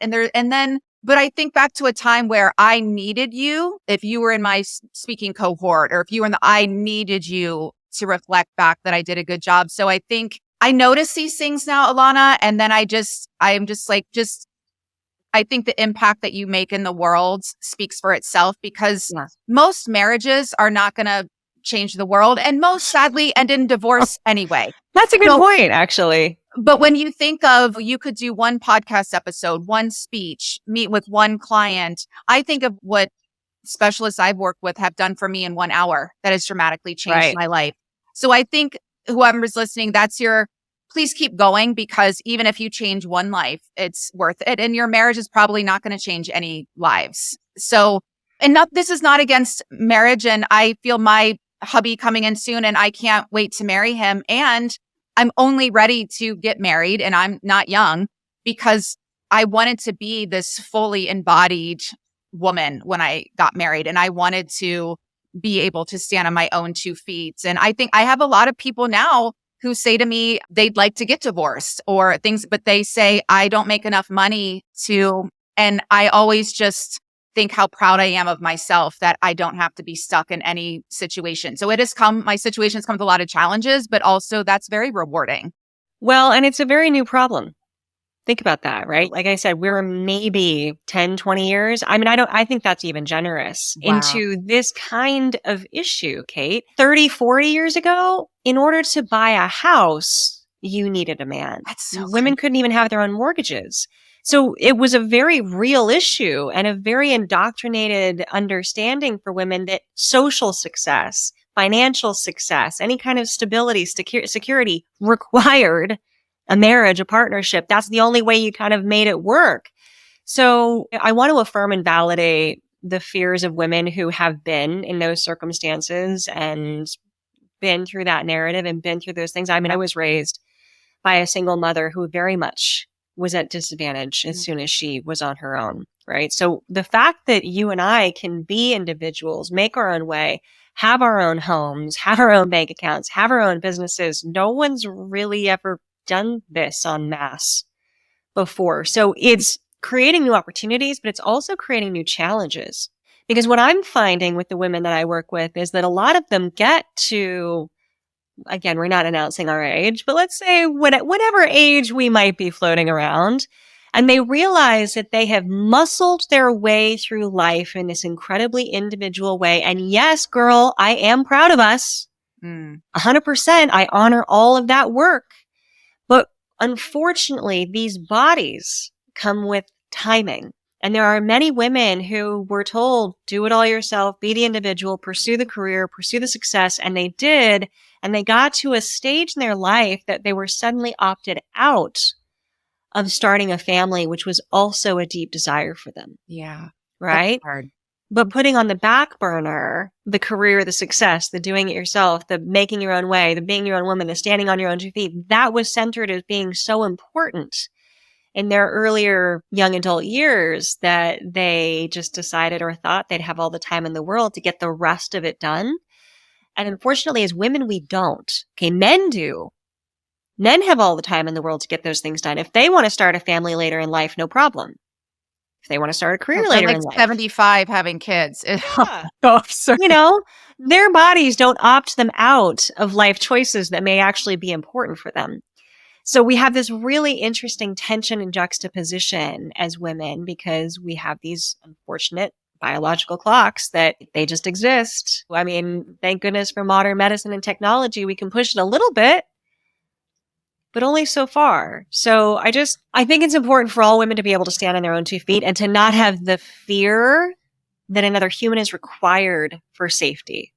But I think back to a time where I needed you. If you were in my speaking cohort, or if you were I needed you to reflect back that I did a good job. So I think I notice these things now, Alanna, and then I am just like, I think the impact that you make in the world speaks for itself, because most marriages are not going to change the world, and most sadly end in divorce anyway. That's a good point, actually. But when you think of, you could do one podcast episode, one speech, meet with one client, I think of what specialists I've worked with have done for me in 1 hour that has dramatically changed my life. So I think whoever's listening, please keep going, because even if you change one life, it's worth it. And your marriage is probably not going to change any lives. So, this is not against marriage. And I feel my hubby coming in soon and I can't wait to marry him. And I'm only ready to get married, and I'm not young, because I wanted to be this fully embodied woman when I got married. And I wanted to be able to stand on my own 2 feet. And I think I have a lot of people now who say to me they'd like to get divorced or things, but they say, I don't make enough money to, and I always just think how proud I am of myself that I don't have to be stuck in any situation. So my situation's come with a lot of challenges, but also that's very rewarding. Well, and it's a very new problem. Think about that, right? Like I said, we're maybe 10, 20 years. I mean, I think that's even generous into this kind of issue, Kate. 30, 40 years ago, in order to buy a house, you needed a man. Women couldn't even have their own mortgages. So it was a very real issue and a very indoctrinated understanding for women that social success, financial success, any kind of stability, security required a marriage, a partnership. That's the only way you kind of made it work. So I want to affirm and validate the fears of women who have been in those circumstances and been through that narrative and been through those things. I mean, I was raised by a single mother who very much was at disadvantage as soon as she was on her own, right? So the fact that you and I can be individuals, make our own way, have our own homes, have our own bank accounts, have our own businesses, no one's really ever done this en masse before. So it's creating new opportunities, but it's also creating new challenges. Because what I'm finding with the women that I work with is that a lot of them get to, again, we're not announcing our age, but let's say whatever age we might be floating around, and they realize that they have muscled their way through life in this incredibly individual way. And yes, girl, I am proud of us. 100%. I honor all of that work. But unfortunately, these bodies come with timing. And there are many women who were told, do it all yourself, be the individual, pursue the career, pursue the success. And they did. And they got to a stage in their life that they were suddenly opted out of starting a family, which was also a deep desire for them. Yeah. Right? That's hard. But putting on the back burner the career, the success, the doing it yourself, the making your own way, the being your own woman, the standing on your own 2 feet, that was centered as being so important in their earlier young adult years that they just decided or thought they'd have all the time in the world to get the rest of it done. And unfortunately, as women, we don't. Okay, men do. Men have all the time in the world to get those things done. If they want to start a family later in life, no problem. If they want to start a career later in life. 75 having kids. Yeah. You know, their bodies don't opt them out of life choices that may actually be important for them. So we have this really interesting tension and juxtaposition as women because we have these unfortunate biological clocks that they just exist. I mean, thank goodness for modern medicine and technology, we can push it a little bit, but only so far. So I think it's important for all women to be able to stand on their own 2 feet and to not have the fear that another human is required for safety.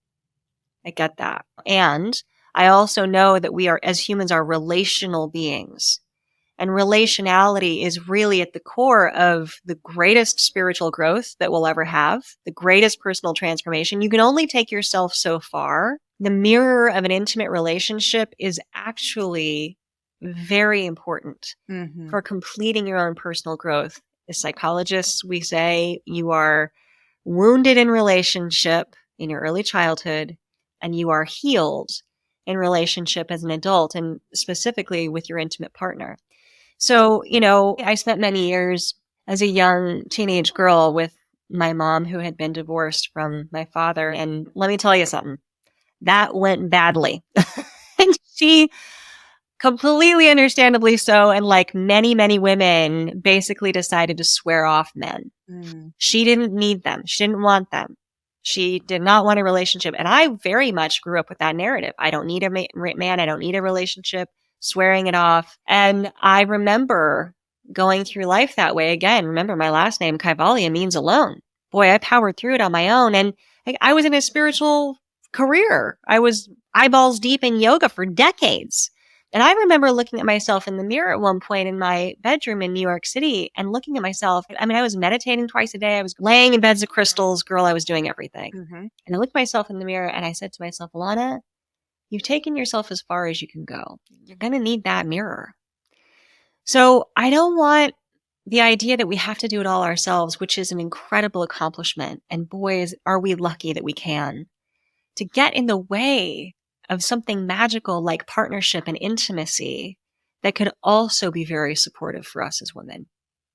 I get that. And I also know that we are, as humans, are relational beings. And relationality is really at the core of the greatest spiritual growth that we'll ever have, the greatest personal transformation. You can only take yourself so far. The mirror of an intimate relationship is actually very important for completing your own personal growth. As psychologists, we say you are wounded in relationship in your early childhood, and you are healed in relationship as an adult, and specifically with your intimate partner. So, I spent many years as a young teenage girl with my mom who had been divorced from my father. And let me tell you something, that went badly. And she completely understandably so, and like many, many women, basically decided to swear off men. She didn't need them. She didn't want them. She did not want a relationship. And I very much grew up with that narrative. I don't need a man. I don't need a relationship, swearing it off. And I remember going through life that way. Again, remember my last name, Kaivalya, means alone. Boy, I powered through it on my own. And I was in a spiritual career. I was eyeballs deep in yoga for decades. And I remember looking at myself in the mirror at one point in my bedroom in New York City and looking at myself. I mean, I was meditating twice a day. I was laying in beds of crystals. Girl, I was doing everything. And I looked at myself in the mirror and I said to myself, Alanna, you've taken yourself as far as you can go. You're going to need that mirror. So I don't want the idea that we have to do it all ourselves, which is an incredible accomplishment. And boys, are we lucky that we can, to get in the way of something magical like partnership and intimacy that could also be very supportive for us as women.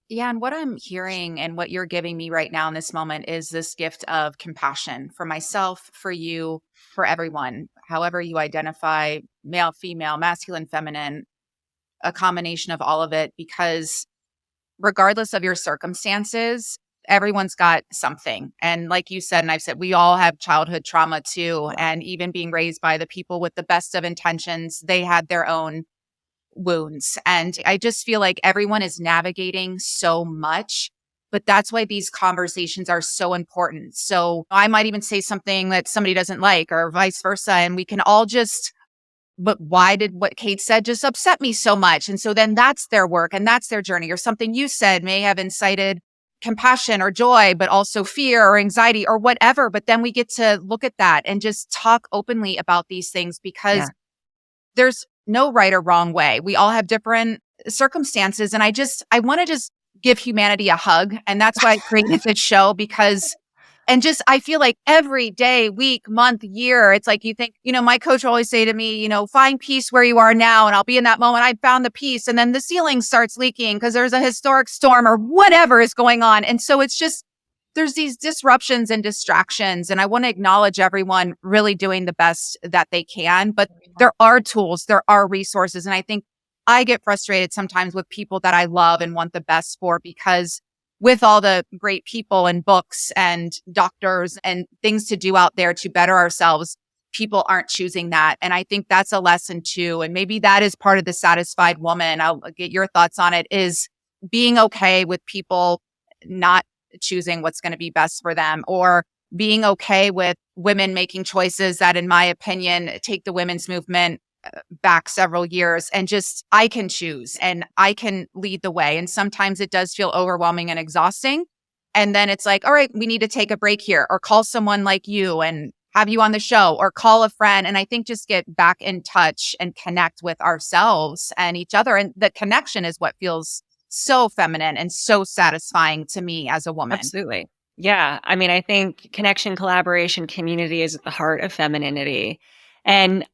Yeah. And what I'm hearing and what you're giving me right now in this moment is this gift of compassion for myself, for you, for everyone, however you identify, male, female, masculine, feminine, a combination of all of it, because regardless of your circumstances, everyone's got something. And like you said, and I've said, we all have childhood trauma too. And even being raised by the people with the best of intentions, they had their own wounds. And I just feel like everyone is navigating so much, but that's why these conversations are so important. So I might even say something that somebody doesn't like or vice versa. And we can all just, but why did what Kate said just upset me so much? And so then that's their work and that's their journey, or something you said may have incited compassion or joy, but also fear or anxiety or whatever. But then we get to look at that and just talk openly about these things, because there's no right or wrong way. We all have different circumstances. And I want to just give humanity a hug. And that's why I created this show, because I feel like every day, week, month, year, it's like you think, my coach will always say to me, find peace where you are now. And I'll be in that moment. I found the peace. And then the ceiling starts leaking because there's a historic storm or whatever is going on. And so it's just, there's these disruptions and distractions. And I want to acknowledge everyone really doing the best that they can. But there are tools, there are resources. And I think I get frustrated sometimes with people that I love and want the best for, because with all the great people and books and doctors and things to do out there to better ourselves, people aren't choosing that. And I think that's a lesson too. And maybe that is part of the satisfied woman. I'll get your thoughts on it, is being okay with people not choosing what's going to be best for them, or being okay with women making choices that, in my opinion, take the women's movement back several years, and just, I can choose and I can lead the way. And sometimes it does feel overwhelming and exhausting. And then it's like, all right, we need to take a break here, or call someone like you and have you on the show, or call a friend. And I think just get back in touch and connect with ourselves and each other. And the connection is what feels so feminine and so satisfying to me as a woman. Absolutely. Yeah. I mean, I think connection, collaboration, community is at the heart of femininity. And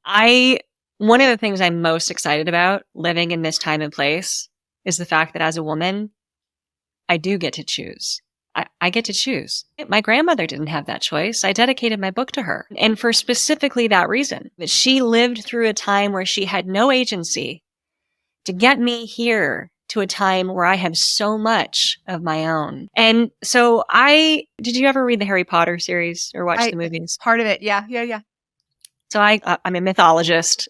one of the things I'm most excited about living in this time and place is the fact that as a woman, I do get to choose. I get to choose. My grandmother didn't have that choice. I dedicated my book to her. And for specifically that reason, that she lived through a time where she had no agency to get me here to a time where I have so much of my own. And so did you ever read the Harry Potter series or watch the movies? Part of it. Yeah. So I'm a mythologist.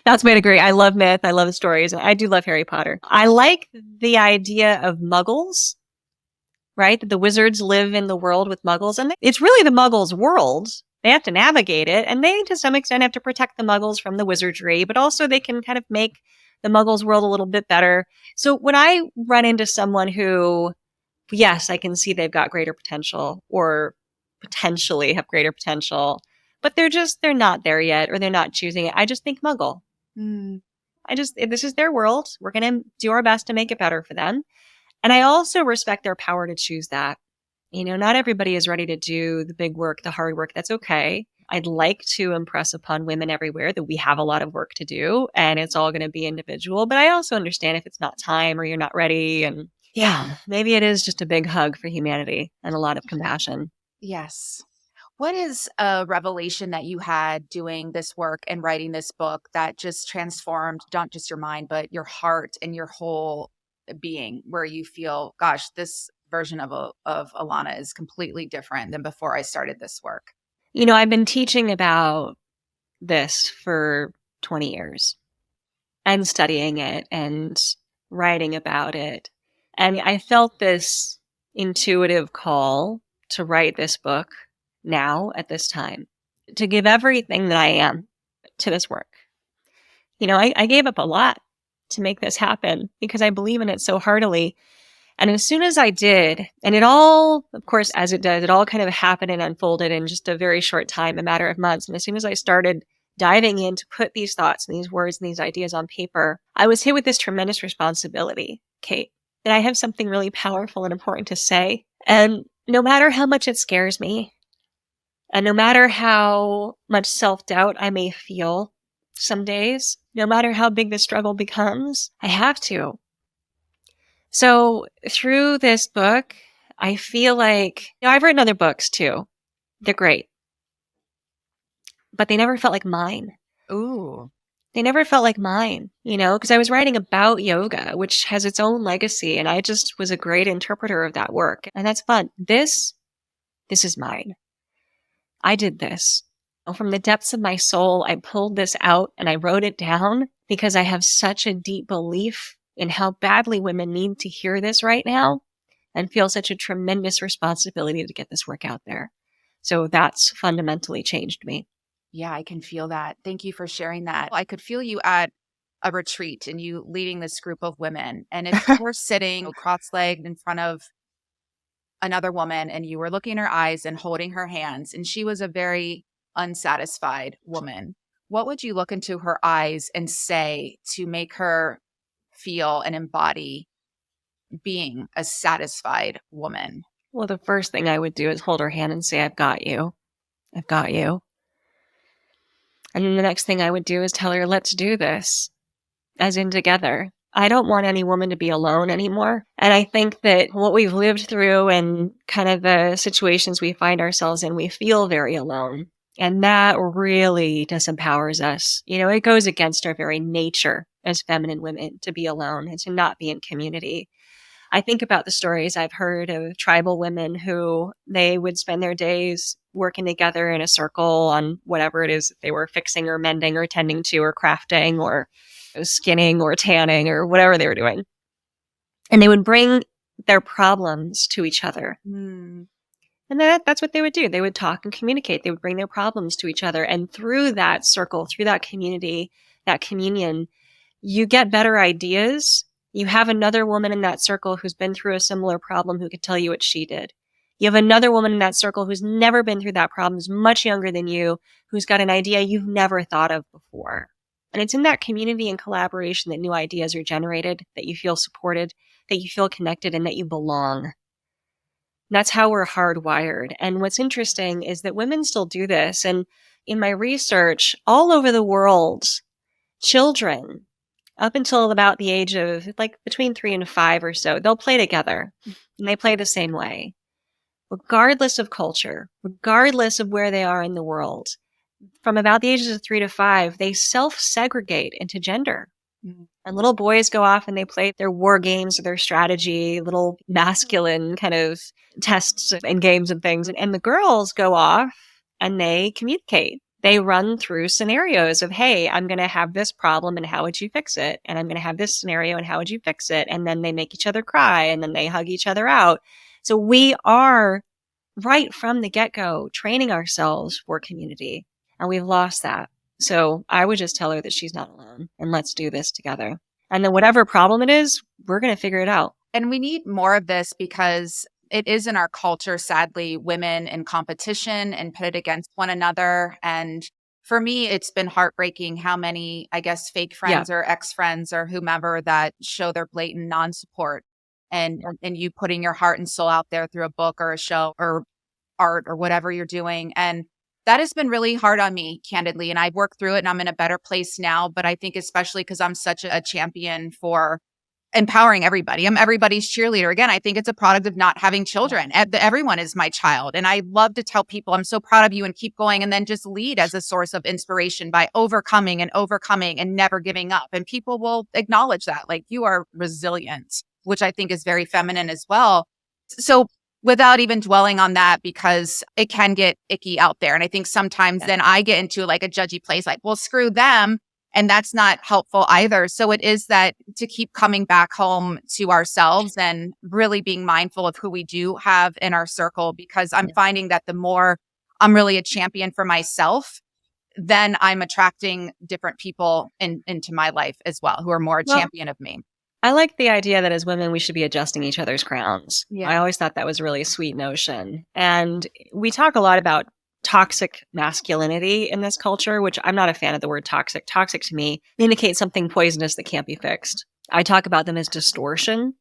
That's my degree. I love myth. I love the stories. I do love Harry Potter. I like the idea of muggles, right? That the wizards live in the world with muggles. And it's really the muggles' world. They have to navigate it. And they, to some extent, have to protect the muggles from the wizardry. But also they can kind of make the muggles' world a little bit better. So when I run into someone who, yes, I can see they've got greater potential, or potentially have greater potential, but they're not there yet, or they're not choosing it, I just think muggle. This is their world. We're going to do our best to make it better for them. And I also respect their power to choose that. Not everybody is ready to do the big work, the hard work. That's okay. I'd like to impress upon women everywhere that we have a lot of work to do and it's all going to be individual. But I also understand if it's not time or you're not ready. And yeah, maybe it is just a big hug for humanity and a lot of compassion. Yes. What is a revelation that you had doing this work and writing this book that just transformed not just your mind, but your heart and your whole being, where you feel, gosh, this version of Alanna is completely different than before I started this work? I've been teaching about this for 20 years and studying it and writing about it. And I felt this intuitive call to write this book now at this time, to give everything that I am to this work. I gave up a lot to make this happen because I believe in it so heartily. And as soon as I did, and it all, of course, as it does, it all kind of happened and unfolded in just a very short time, a matter of months. And as soon as I started diving in to put these thoughts and these words and these ideas on paper, I was hit with this tremendous responsibility, Kate, that I have something really powerful and important to say. And no matter how much it scares me, and no matter how much self-doubt I may feel some days, no matter how big the struggle becomes, I have to. So through this book, I feel like, I've written other books too. They're great, but they never felt like mine. Ooh. They never felt like mine, because I was writing about yoga, which has its own legacy. And I just was a great interpreter of that work. And that's fun. This is mine. I did this. From the depths of my soul, I pulled this out and I wrote it down because I have such a deep belief in how badly women need to hear this right now and feel such a tremendous responsibility to get this work out there. So that's fundamentally changed me. Yeah, I can feel that. Thank you for sharing that. I could feel you at a retreat and you leading this group of women. And if you were sitting cross-legged in front of another woman and you were looking in her eyes and holding her hands, and she was a very unsatisfied woman, what would you look into her eyes and say to make her feel and embody being a satisfied woman? Well, the first thing I would do is hold her hand and say, I've got you. I've got you. And then the next thing I would do is tell her, let's do this, as in together. I don't want any woman to be alone anymore. And I think that what we've lived through and kind of the situations we find ourselves in, we feel very alone. And that really disempowers us. It goes against our very nature as feminine women to be alone and to not be in community. I think about the stories I've heard of tribal women who they would spend their days working together in a circle on whatever it is that they were fixing or mending or tending to or crafting or skinning or tanning or whatever they were doing. And they would bring their problems to each other. Mm. And that's what they would do. They would talk and communicate. They would bring their problems to each other. And through that circle, through that community, that communion, you get better ideas. You have another woman in that circle who's been through a similar problem who could tell you what she did. You have another woman in that circle who's never been through that problem, who's much younger than you, who's got an idea you've never thought of before. And it's in that community and collaboration that new ideas are generated, that you feel supported, that you feel connected, and that you belong. That's how we're hardwired. And what's interesting is that women still do this. And in my research, all over the world, children, up until about the age of between 3 and 5 or so, they'll play together and they play the same way, regardless of culture, regardless of where they are in the world. From about the ages of 3 to 5, they self-segregate into gender. Mm-hmm. And little boys go off and they play their war games or their strategy, little masculine kind of tests and games and things. And the girls go off and they communicate. They run through scenarios of, hey, I'm going to have this problem and how would you fix it? And I'm going to have this scenario and how would you fix it? And then they make each other cry and then they hug each other out. So we are right from the get-go training ourselves for community, and we've lost that. So I would just tell her that she's not alone and let's do this together. And then whatever problem it is, we're going to figure it out. And we need more of this because it is in our culture, sadly, women in competition and put it against one another. And for me, it's been heartbreaking how many, I guess, fake friends or ex-friends or whomever that show their blatant non-support and you putting your heart and soul out there through a book or a show or art or whatever you're doing. And that has been really hard on me, candidly. And I've worked through it and I'm in a better place now. But I think especially because I'm such a champion for empowering everybody. I'm everybody's cheerleader. Again, I think it's a product of not having children. Everyone is my child. And I love to tell people, I'm so proud of you and keep going. And then just lead as a source of inspiration by overcoming and never giving up. And people will acknowledge that. Like, you are resilient, which I think is very feminine as well. So without even dwelling on that, because it can get icky out there. And I think sometimes then I get into like a judgy place, like, well, screw them. And that's not helpful either. So it is that to keep coming back home to ourselves and really being mindful of who we do have in our circle, because I'm finding that the more I'm really a champion for myself, then I'm attracting different people into my life as well, who are more a champion of me. I like the idea that as women, we should be adjusting each other's crowns. Yeah. I always thought that was a really sweet notion. And we talk a lot about toxic masculinity in this culture, which I'm not a fan of the word toxic. Toxic to me indicates something poisonous that can't be fixed. I talk about them as distortion,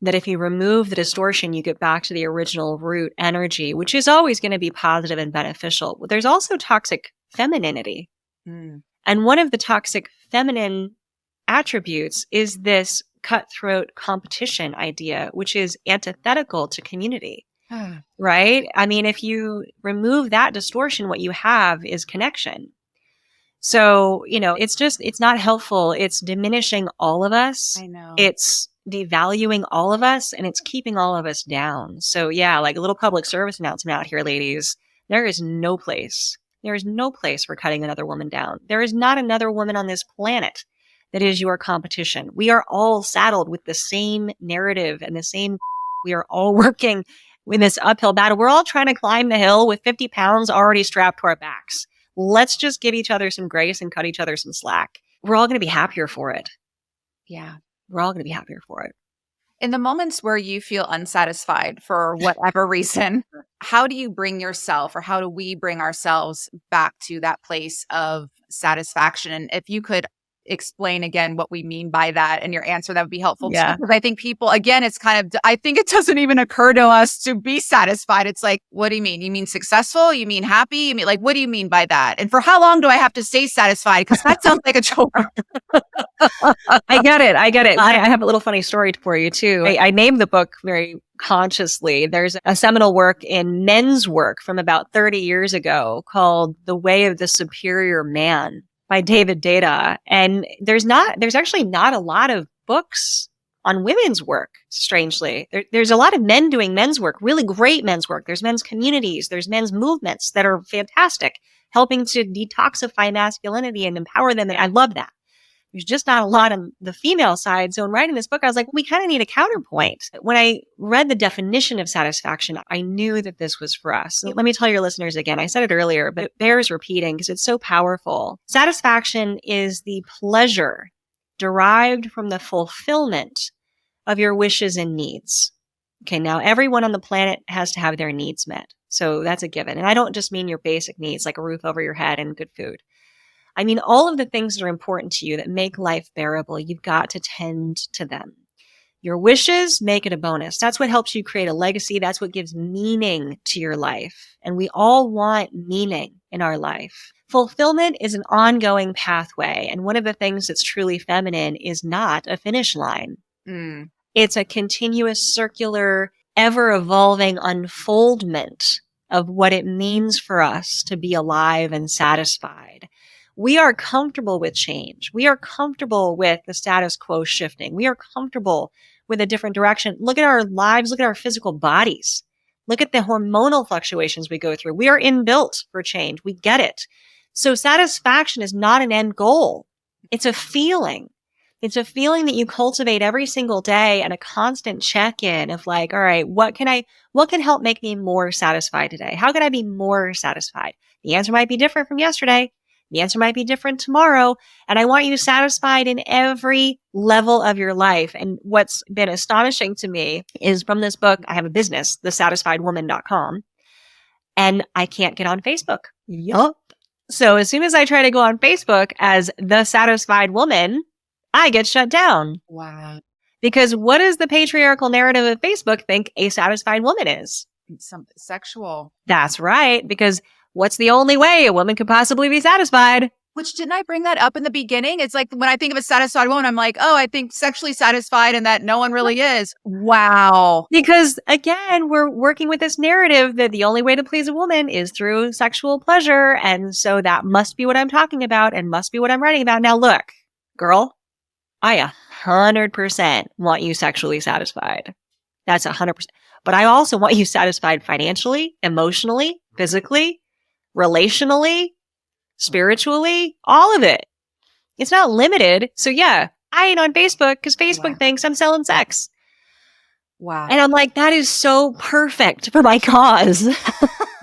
that if you remove the distortion, you get back to the original root energy, which is always going to be positive and beneficial. But there's also toxic femininity. And one of the toxic feminine attributes is this cutthroat competition idea, which is antithetical to community. Right? I mean, if you remove that distortion, what you have is connection. So, it's not helpful. It's diminishing all of us. I know. It's devaluing all of us, and it's keeping all of us down. So yeah, like a little public service announcement out here, ladies. There is no place for cutting another woman down. There is not another woman on this planet that is your competition. We are all saddled with the same narrative and we are all working in this uphill battle. We're all trying to climb the hill with 50 pounds already strapped to our backs. Let's just give each other some grace and cut each other some slack. We're all going to be happier for it. Yeah. We're all going to be happier for it. In the moments where you feel unsatisfied for whatever reason, how do you bring yourself, or how do we bring ourselves back to that place of satisfaction? And if you could explain again what we mean by that in your answer, that would be helpful too. Because I think people, again, it's kind of, I think it doesn't even occur to us to be satisfied. It's like, what do you mean? You mean successful? You mean happy? You mean, like, what do you mean by that? And for how long do I have to stay satisfied? Because that sounds like a chore. I get it. I have a little funny story for you too. I named the book very consciously. There's a seminal work in men's work from about 30 years ago called The Way of the Superior Man by David Data. And there's actually not a lot of books on women's work, strangely. There's a lot of men doing men's work, really great men's work. There's men's communities, there's men's movements that are fantastic, helping to detoxify masculinity and empower them. And I love that. There's just not a lot on the female side. So in writing this book, I was like, we kind of need a counterpoint. When I read the definition of satisfaction, I knew that this was for us. So let me tell your listeners again, I said it earlier, but it bears repeating because it's so powerful. Satisfaction is the pleasure derived from the fulfillment of your wishes and needs. Okay, now everyone on the planet has to have their needs met. So that's a given. And I don't just mean your basic needs like a roof over your head and good food. I mean, all of the things that are important to you that make life bearable, you've got to tend to them. Your wishes, make it a bonus. That's what helps you create a legacy. That's what gives meaning to your life. And we all want meaning in our life. Fulfillment is an ongoing pathway. And one of the things that's truly feminine is not a finish line. It's a continuous, circular, ever-evolving unfoldment of what it means for us to be alive and satisfied. We are comfortable with change. We are comfortable with the status quo shifting. We are comfortable with a different direction. Look at our lives. Look at our physical bodies. Look at the hormonal fluctuations we go through. We are inbuilt for change. We get it. So satisfaction is not an end goal. It's a feeling. It's a feeling that you cultivate every single day and a constant check-in of like, all right, what can help make me more satisfied today? How can I be more satisfied? The answer might be different from yesterday. The answer might be different tomorrow. And I want you satisfied in every level of your life. And what's been astonishing to me is from this book, I have a business, thesatisfiedwoman.com, and I can't get on Facebook. Yup. So as soon as I try to go on Facebook as The Satisfied Woman, I get shut down. Wow. Because what does the patriarchal narrative of Facebook think a satisfied woman is? Something sexual. That's right. Because What's the only way a woman could possibly be satisfied? Which, didn't I bring that up in the beginning? It's like when I think of a satisfied woman, I'm like, oh, I think sexually satisfied and that no one really is. Wow. Because again, we're working with this narrative that the only way to please a woman is through sexual pleasure. And so that must be what I'm talking about and must be what I'm writing about. Now, look, girl, I 100% want you sexually satisfied. That's 100%. But I also want you satisfied financially, emotionally, physically, relationally, spiritually, all of it. It's not limited. So yeah, I ain't on Facebook because Facebook thinks I'm selling sex. Wow. And I'm like, that is so perfect for my cause.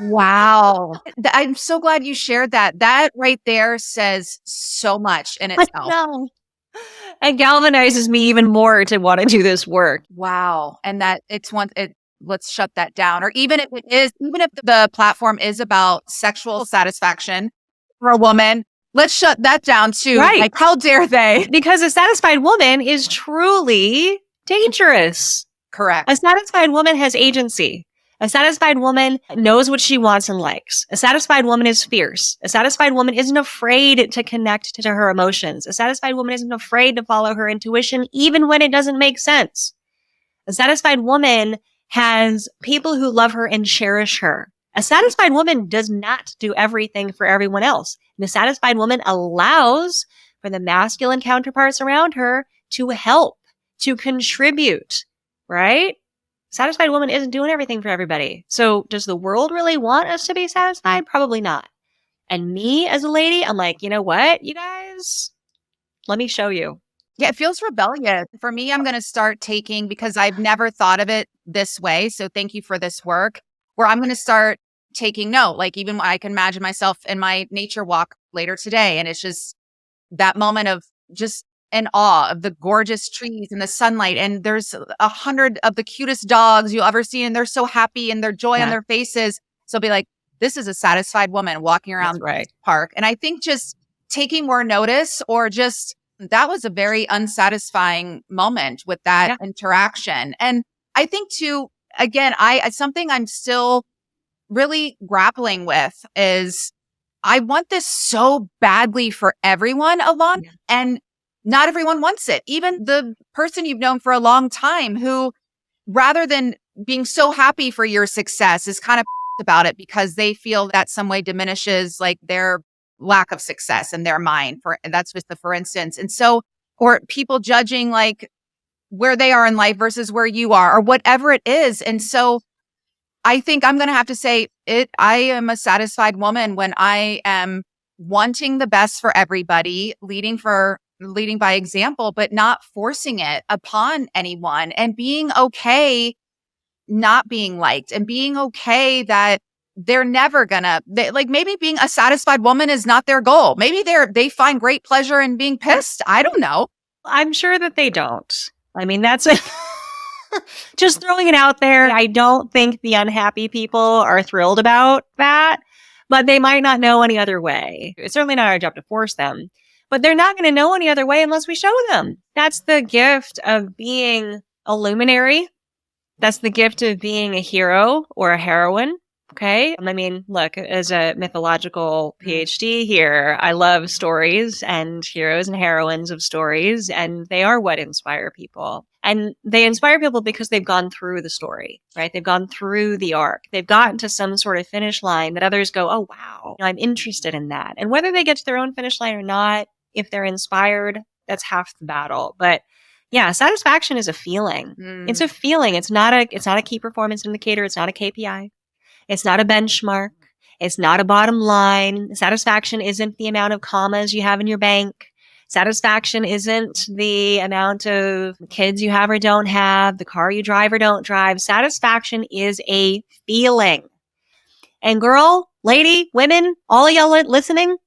Wow. I'm so glad you shared that. That right there says so much in itself. No. And galvanizes me even more to want to do this work. Wow. And that let's shut that down. Or even if the platform is about sexual satisfaction for a woman, let's shut that down too. Right. Like, how dare they? Because a satisfied woman is truly dangerous. Correct. A satisfied woman has agency. A satisfied woman knows what she wants and likes. A satisfied woman is fierce. A satisfied woman isn't afraid to connect to her emotions. A satisfied woman isn't afraid to follow her intuition, even when it doesn't make sense. A satisfied woman has people who love her and cherish her. A satisfied woman does not do everything for everyone else. And a satisfied woman allows for the masculine counterparts around her to help, to contribute, right? Satisfied woman isn't doing everything for everybody. So does the world really want us to be satisfied? Probably not. And me as a lady, I'm like, you know what, you guys, let me show you. Yeah, it feels rebellious. For me, I'm going to start taking, because I've never thought of it this way. So thank you for this work, where I'm going to start taking note. Like, even I can imagine myself in my nature walk later today. And it's just that moment of just in awe of the gorgeous trees and the sunlight. And there's 100 of the cutest dogs you'll ever see. And they're so happy and their joy on their faces. So I'll be like, this is a satisfied woman walking around the park. And I think just taking more notice, or just, that was a very unsatisfying moment with that interaction. And I think too, again, something I'm still really grappling with is, I want this so badly for everyone, Alanna, and not everyone wants it. Even the person you've known for a long time, who, rather than being so happy for your success, is kind of about it because they feel that some way diminishes like their lack of success in their mind. That's just for instance. And so, or people judging like where they are in life versus where you are, or whatever it is. And so I think I'm going to have to say I am a satisfied woman when I am wanting the best for everybody, leading by example, but not forcing it upon anyone, and being okay not being liked, and being okay that they're never gonna, maybe being a satisfied woman is not their goal. Maybe they find great pleasure in being pissed. I don't know. I'm sure that they don't. I mean, that's just throwing it out there. I don't think the unhappy people are thrilled about that, but they might not know any other way. It's certainly not our job to force them, but they're not going to know any other way unless we show them. That's the gift of being a luminary. That's the gift of being a hero or a heroine. Okay. I mean, look, as a mythological PhD here, I love stories and heroes and heroines of stories, and they are what inspire people. And they inspire people because they've gone through the story, right? They've gone through the arc. They've gotten to some sort of finish line that others go, oh, wow, I'm interested in that. And whether they get to their own finish line or not, if they're inspired, that's half the battle. But yeah, satisfaction is a feeling. It's a feeling. It's not a key performance indicator. It's not a KPI. It's not a benchmark. It's not a bottom line. Satisfaction isn't the amount of commas you have in your bank. Satisfaction isn't the amount of kids you have or don't have, the car you drive or don't drive. Satisfaction is a feeling. And girl, lady, women, all of y'all listening,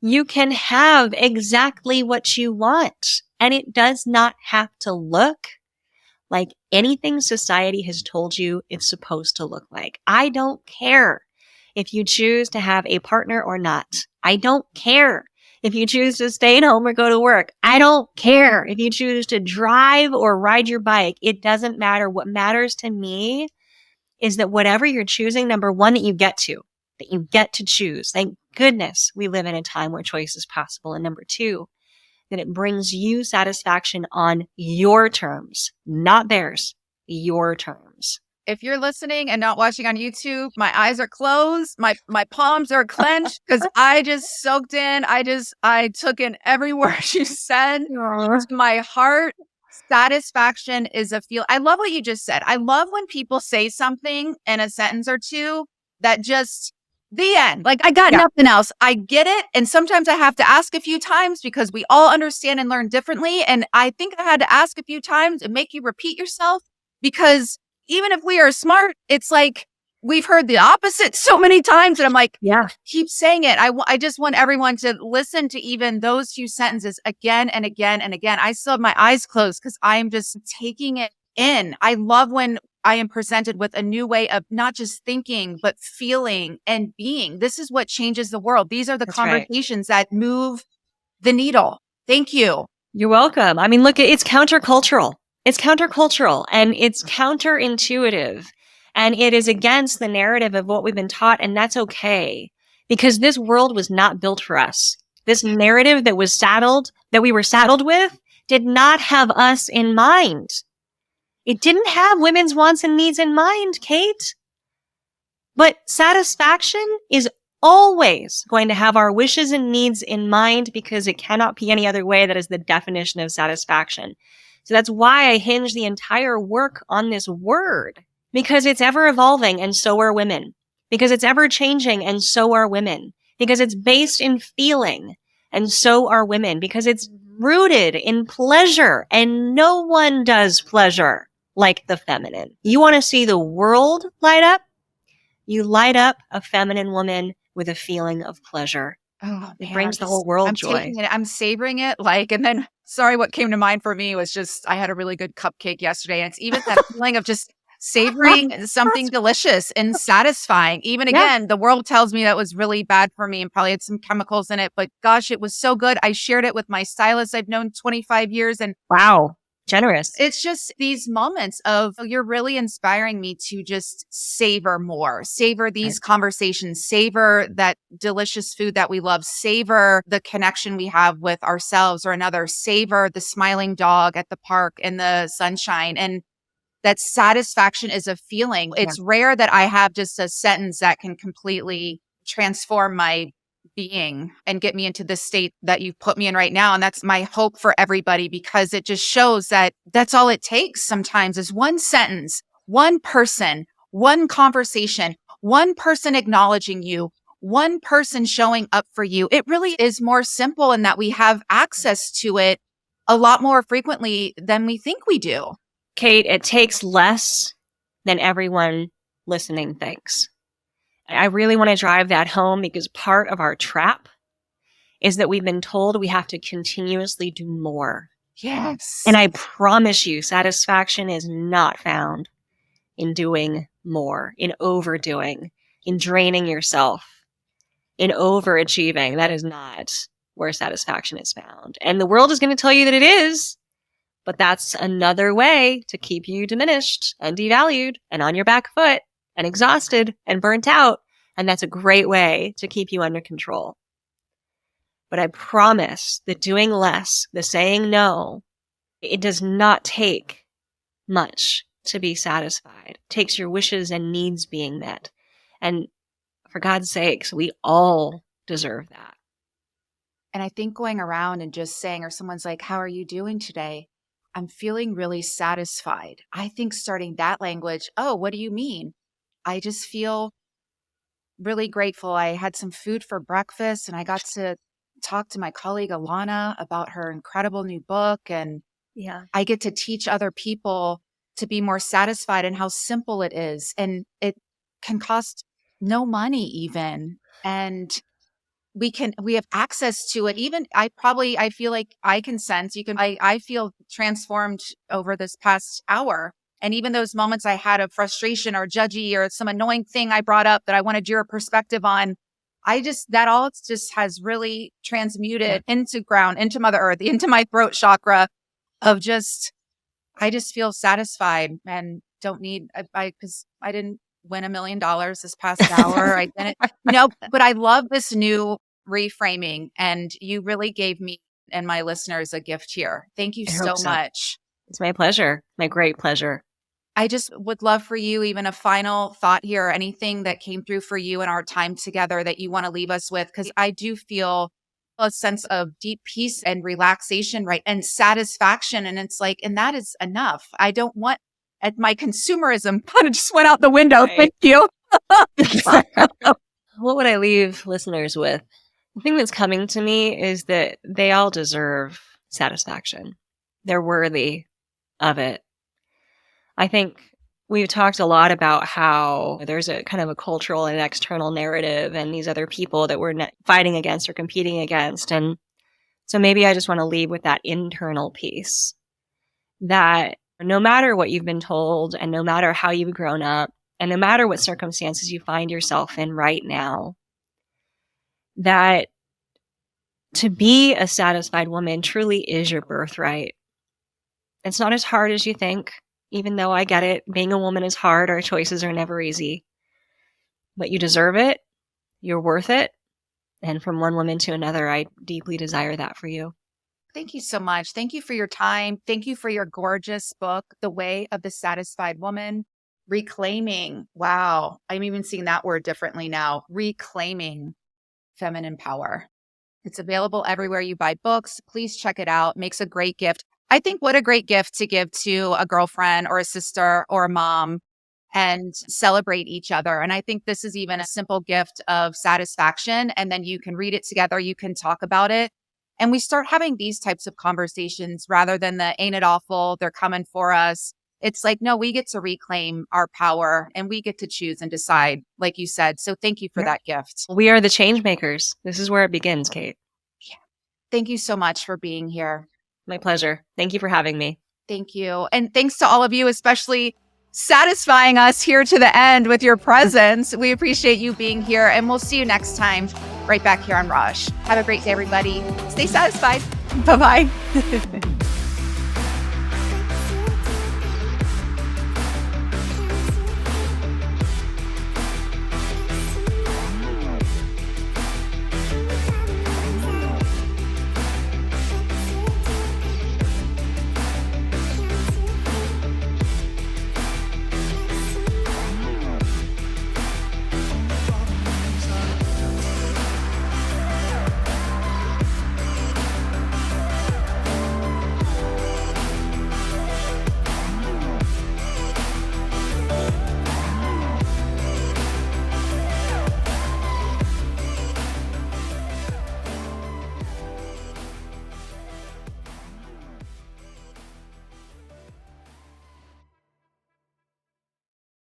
you can have exactly what you want. And it does not have to look like anything society has told you it's supposed to look like. I don't care if you choose to have a partner or not. I don't care if you choose to stay at home or go to work. I don't care if you choose to drive or ride your bike. It doesn't matter. What matters to me is that whatever you're choosing, number one, that you get to. that you get to choose. Thank goodness we live in a time where choice is possible. And number two, that it brings you satisfaction on your terms, not theirs, your terms. If you're listening and not watching on YouTube, my eyes are closed. My palms are clenched because I just soaked in. I took in every word you said to my heart. Satisfaction is a feel. I love what you just said. I love when people say something in a sentence or two that just the end. Like, I got nothing else. I get it. And sometimes I have to ask a few times because we all understand and learn differently. And I think I had to ask a few times and make you repeat yourself because even if we are smart, it's like we've heard the opposite so many times. And I'm like, keep saying it. I just want everyone to listen to even those few sentences again and again and again. I still have my eyes closed because I'm just taking it in. I love when I am presented with a new way of not just thinking, but feeling and being. This is what changes the world. These are the conversations that move the needle. Thank you. You're welcome. I mean, look, it's countercultural. It's countercultural and it's counterintuitive and it is against the narrative of what we've been taught. And that's okay because this world was not built for us. This narrative that we were saddled with did not have us in mind. It didn't have women's wants and needs in mind, Kate. But satisfaction is always going to have our wishes and needs in mind because it cannot be any other way. That is the definition of satisfaction. So that's why I hinge the entire work on this word, because it's ever evolving and so are women, because it's ever changing and so are women, because it's based in feeling and so are women, because it's rooted in pleasure and no one does pleasure like the feminine. You want to see the world light up? You light up a feminine woman with a feeling of pleasure. Oh, it brings the whole world joy. I'm savoring it. And then, sorry, what came to mind for me was just, I had a really good cupcake yesterday. And it's even that feeling of just savoring something delicious and satisfying. Even again, the world tells me that was really bad for me and probably had some chemicals in it. But gosh, it was so good. I shared it with my stylist I've known 25 years. And wow. Generous. It's just these moments of you're really inspiring me to just savor more, savor these conversations, savor that delicious food that we love, savor the connection we have with ourselves or another, savor the smiling dog at the park in the sunshine. And that satisfaction is a feeling. It's rare that I have just a sentence that can completely transform my being and get me into this state that you've put me in right now. And that's my hope for everybody, because it just shows that that's all it takes sometimes is one sentence, one person, one conversation, one person acknowledging you, one person showing up for you. It really is more simple in that we have access to it a lot more frequently than we think we do. Kate, it takes less than everyone listening thinks. I really want to drive that home because part of our trap is that we've been told we have to continuously do more. Yes. And I promise you, satisfaction is not found in doing more, in overdoing, in draining yourself, in overachieving. That is not where satisfaction is found. And the world is going to tell you that it is, but that's another way to keep you diminished and devalued and on your back foot and exhausted and burnt out. And that's a great way to keep you under control. But I promise that doing less, the saying no, it does not take much to be satisfied. It takes your wishes and needs being met. And for God's sakes, we all deserve that. And I think going around and just saying, or someone's like, how are you doing today? I'm feeling really satisfied. I think starting that language, oh, what do you mean? I just feel really grateful. I had some food for breakfast and I got to talk to my colleague Alanna about her incredible new book. And I get to teach other people to be more satisfied and how simple it is. And it can cost no money even. And we have access to it. Even I feel like I can sense I feel transformed over this past hour. And even those moments I had of frustration or judgy or some annoying thing I brought up that I wanted your perspective on, that all just has really transmuted into ground, into Mother Earth, into my throat chakra of just, I just feel satisfied and don't need, because I didn't win $1 million this past hour. I didn't, no, but I love this new reframing, and you really gave me and my listeners a gift here. Thank you I so hope so. much. It's my pleasure. My great pleasure. I just would love for you, even a final thought here, anything that came through for you in our time together that you want to leave us with, because I do feel a sense of deep peace and relaxation, right? And satisfaction. And it's like, and that is enough. I don't want at my consumerism kind of just went out the window. Right. Thank you. What would I leave listeners with? The thing that's coming to me is that they all deserve satisfaction. They're worthy of it. I think we've talked a lot about how there's a kind of a cultural and external narrative and these other people that we're fighting against or competing against. And so maybe I just want to leave with that internal piece, that no matter what you've been told and no matter how you've grown up and no matter what circumstances you find yourself in right now, that to be a satisfied woman truly is your birthright. It's not as hard as you think, even though I get it. Being a woman is hard. Our choices are never easy. But you deserve it. You're worth it. And from one woman to another, I deeply desire that for you. Thank you so much. Thank you for your time. Thank you for your gorgeous book, The Way of the Satisfied Woman. Reclaiming. Wow. I'm even seeing that word differently now. Reclaiming feminine power. It's available everywhere you buy books. Please check it out. Makes a great gift. I think what a great gift to give to a girlfriend or a sister or a mom and celebrate each other. And I think this is even a simple gift of satisfaction. And then you can read it together. You can talk about it. And we start having these types of conversations rather than the ain't it awful, they're coming for us. It's like, no, we get to reclaim our power and we get to choose and decide, like you said. So thank you for that gift. We are the change makers. This is where it begins, Kate. Yeah. Thank you so much for being here. My pleasure. Thank you for having me. Thank you. And thanks to all of you, especially satisfying us here to the end with your presence. We appreciate you being here, and we'll see you next time right back here on Raj. Have a great day, everybody. Stay satisfied. Bye-bye.